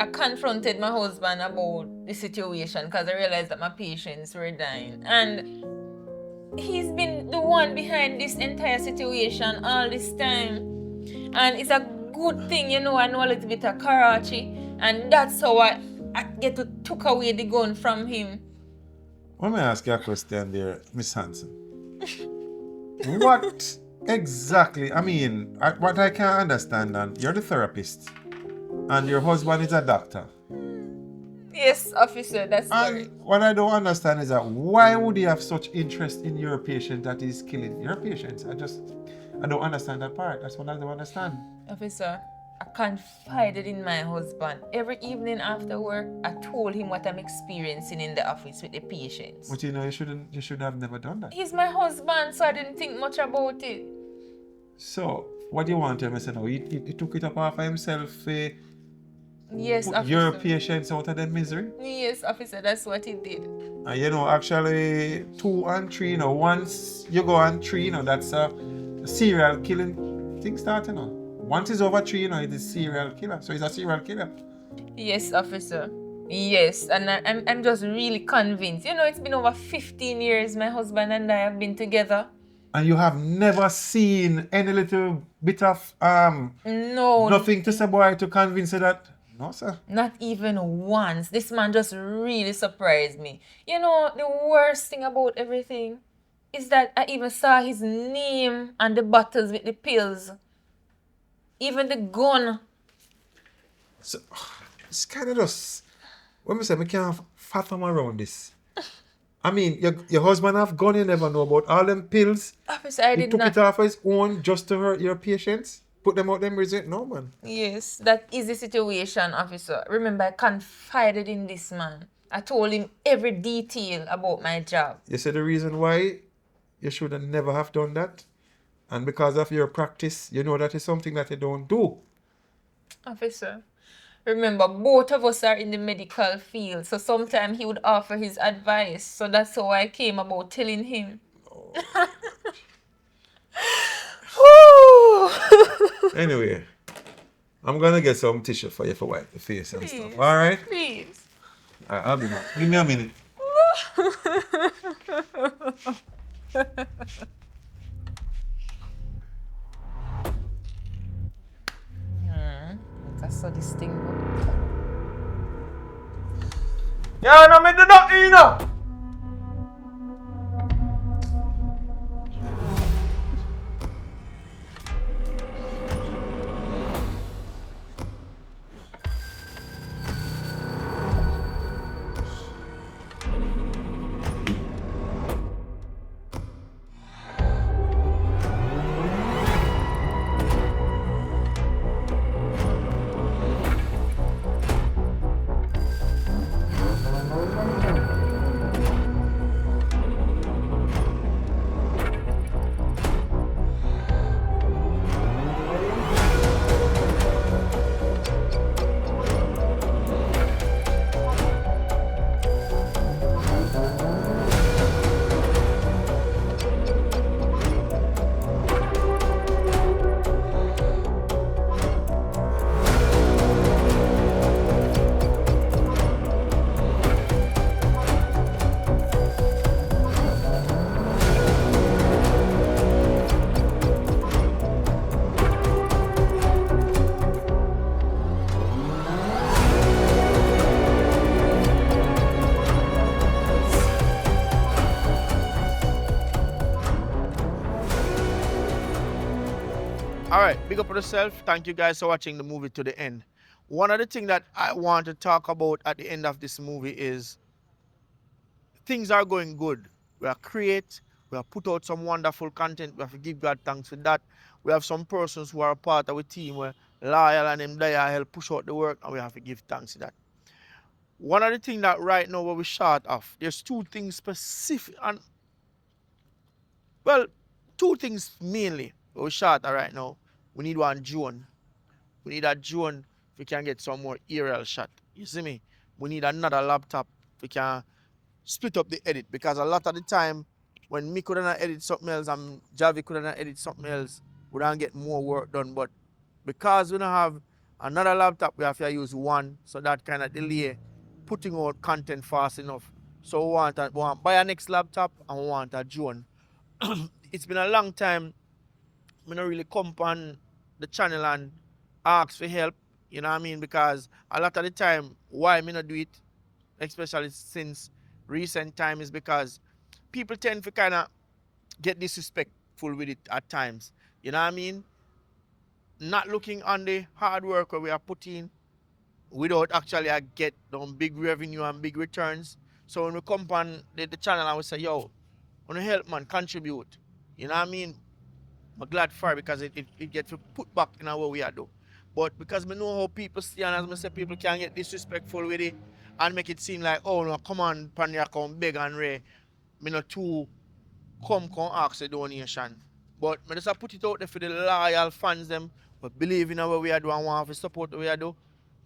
I confronted my husband about the situation because I realized that my patients were dying. And he's been the one behind this entire situation all this time. And it's a good thing, you know, I know a little bit of Karachi. And that's how I took away the gun from him. Let me ask you a question there, Miss Hanson. What exactly, I mean, what I can't understand, and you're the therapist, and your husband is a doctor. Yes, officer, that's correct. What I don't understand is that why would he have such interest in your patient that he's killing your patients? I don't understand that part. That's what I don't understand. Officer, I confided in my husband. Every evening after work, I told him what I'm experiencing in the office with the patients. But you know, you should have never done that. He's my husband, so I didn't think much about it. So, what do you want him to say now? He took it up off of himself, Yes, put officer. your patients out of their misery? Yes, officer, that's what he did. And you know, actually, 2 and 3, you know, once you go on 3, you know, that's a serial killing thing starting on. Once it's over 3, you know, it's a serial killer. So he's a serial killer. Yes, officer. Yes, and I'm just really convinced. You know, it's been over 15 years my husband and I have been together. And you have never seen any little bit of No. nothing to say boy to convince you that? No, sir. Not even once. This man just really surprised me. You know, the worst thing about everything is that I even saw his name on the bottles with the pills. Even the gun. So, it's kind of just, when we say we can't fathom around this. I mean, your husband have gun, you never know about all them pills. Officer, I He did took not. it off his own just to hurt your patients? Put them out them misery? No, man. Yes, that is the situation, officer. Remember, I confided in this man. I told him every detail about my job. You see the reason why you should have never have done that? And because of your practice, you know that is something that you don't do. Officer, remember, both of us are in the medical field, so sometimes he would offer his advice. So that's how I came about telling him. Anyway, I'm gonna get some tissue for you for wipe the face and stuff. All right? Please. All right, I'll be back. Give me a minute. I saw this thing. Yeah, no, me do not, you know. All right, big up on yourself. Thank you guys for watching the movie to the end. One of the things that I want to talk about at the end of this movie is things are going good. We are create, we have put out some wonderful content. We have to give God thanks for that. We have some persons who are a part of a team where loyal and them there help push out the work, and we have to give thanks to that. One of the things that right now where we short of, there's two things specific and well, two things mainly where we short of right now. We need one drone. We need a drone if we can get some more aerial shot. You see me? We need another laptop if we can split up the edit, because a lot of the time when me couldn't edit something else and Javi couldn't edit something else, we don't get more work done. But because we don't have another laptop, we have to use one, so that kind of delay putting out content fast enough. So we want to buy a next laptop and we want a drone. It's been a long time. I don't really come on the channel and ask for help, you know what I mean? Because a lot of the time, why me not do it, especially since recent time, is because people tend to kind of get disrespectful with it at times. You know what I mean? Not looking on the hard work where we are putting without actually get them big revenue and big returns. So when we come on the channel and we say, yo, wanna help man, contribute. You know what I mean? I'm glad for it because it gets put back in what we are do. But because we know how people see, and as I say, people can get disrespectful with it and make it seem like, oh no, come on, pan your account big and Ray. Me not too come ask a donation. But I just put it out there for the loyal fans them who believe in what we are doing and want to support what we are doing.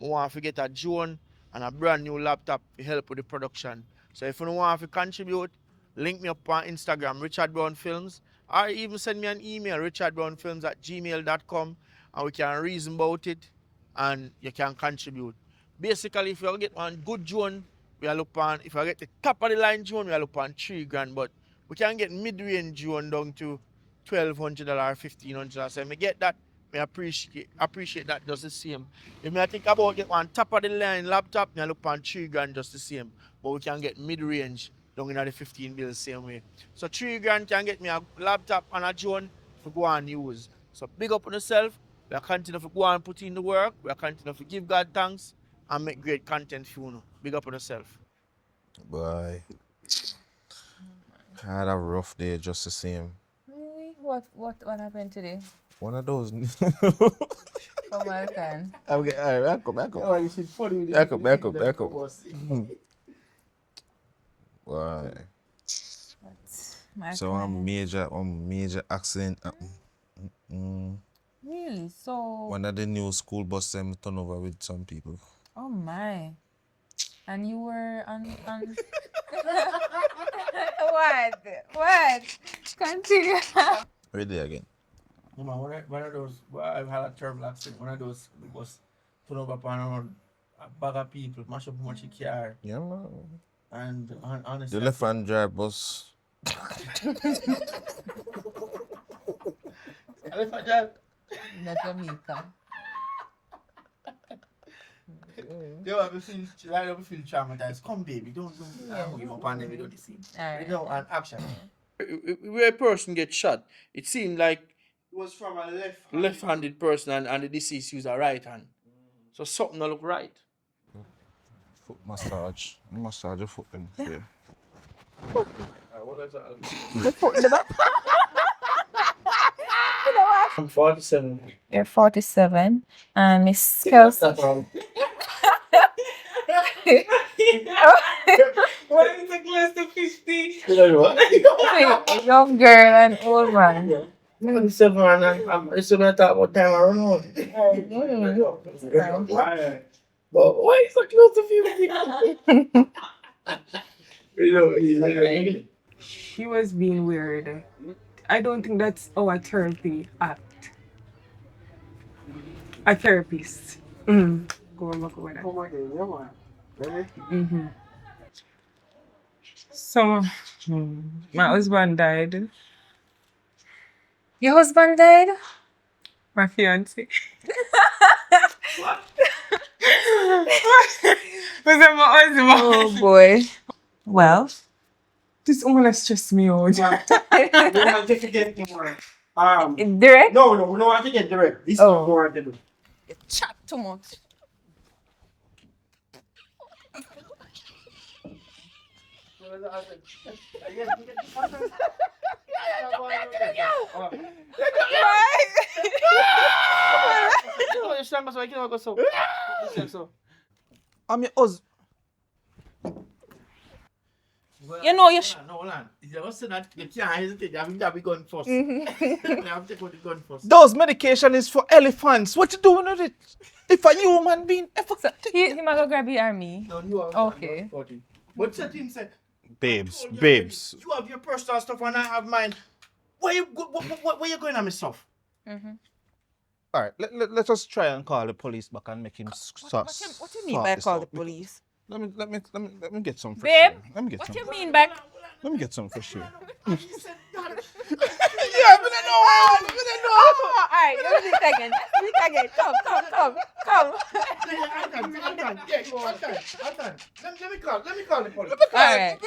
We want to get a drone and a brand new laptop to help with the production. So if you want to contribute, link me up on Instagram, Richard Brown Films, or even send me an email, richardbrownfilms@gmail.com, and we can reason about it and you can contribute. Basically, if you get one good drone, we are look on, if I get the top of the line drone, we are look on $3,000, but we can get mid-range drone down to $1,200 or $1,500. So if I get that, I appreciate that just the same. If I think about get one top of the line laptop, I look on $3,000 just the same. But we can get mid-range down in the 15 bills same way. So $3,000 can get me a laptop and a drone to go and use. So big up on yourself. We are continue to go and put in the work. We are continue to give God thanks and make great content for you. Big up on yourself. Boy, I had a rough day just the same. Really? What happened today? One of those. Come on, can. Okay, all right, back up. Oh, you should funny with Back up. Why? So one major accident happened. Really? So. One of the new school bus them turn over with some people. Oh my. And you were on What? Continue. Right there again. No, man, one of those, I've had a terrible accident. One of those was turn over upon a bag of people, mash up much car. Yeah, man. And honestly, The left hand drive bus. left-hand drive. Not Jamaica. I feel traumatized. Come, baby, don't give up on them. We don't see. Alright. You know, an action. Where a person gets shot, it seemed like it was from a left-handed person, and the deceased used a right hand. So something don't look right. Foot massage. Massage your foot in here. What is that? I'm 47. You're 47 and Miss Kelsey. What is the close to 50? What? Young girl and old man. 47 and I'm still going to talk about time around. But why is so close to 50? She was being weird. I don't think that's our therapy act. A therapist. Go and look over that. So, my husband died. Your husband died? My fiance. What? Was that my husband? Oh boy. Well, This woman has stressed me out. You have to forget more. Direct? No, we don't want to get direct. This is what we want to do. You chat too much. I'm your husband. You know you No, hold on. You just said that you can't hesitate. You have to gun first. You have to take out the gun first. Those medication is for elephants. What you doing with it? If a human being ever... he might go grab your me. No, you have Okay. What's that him say? Babes. You have your personal stuff and I have mine. Where you going on my stuff? All right, let us try and call the police back and make him What you mean by call the police? Let me get some fresh Babe, air. Let me get what some. you mean by... Let me get some fresh air. Yeah, but I know. Oh, all right, let me do it again. Come. Let me call the police. All right.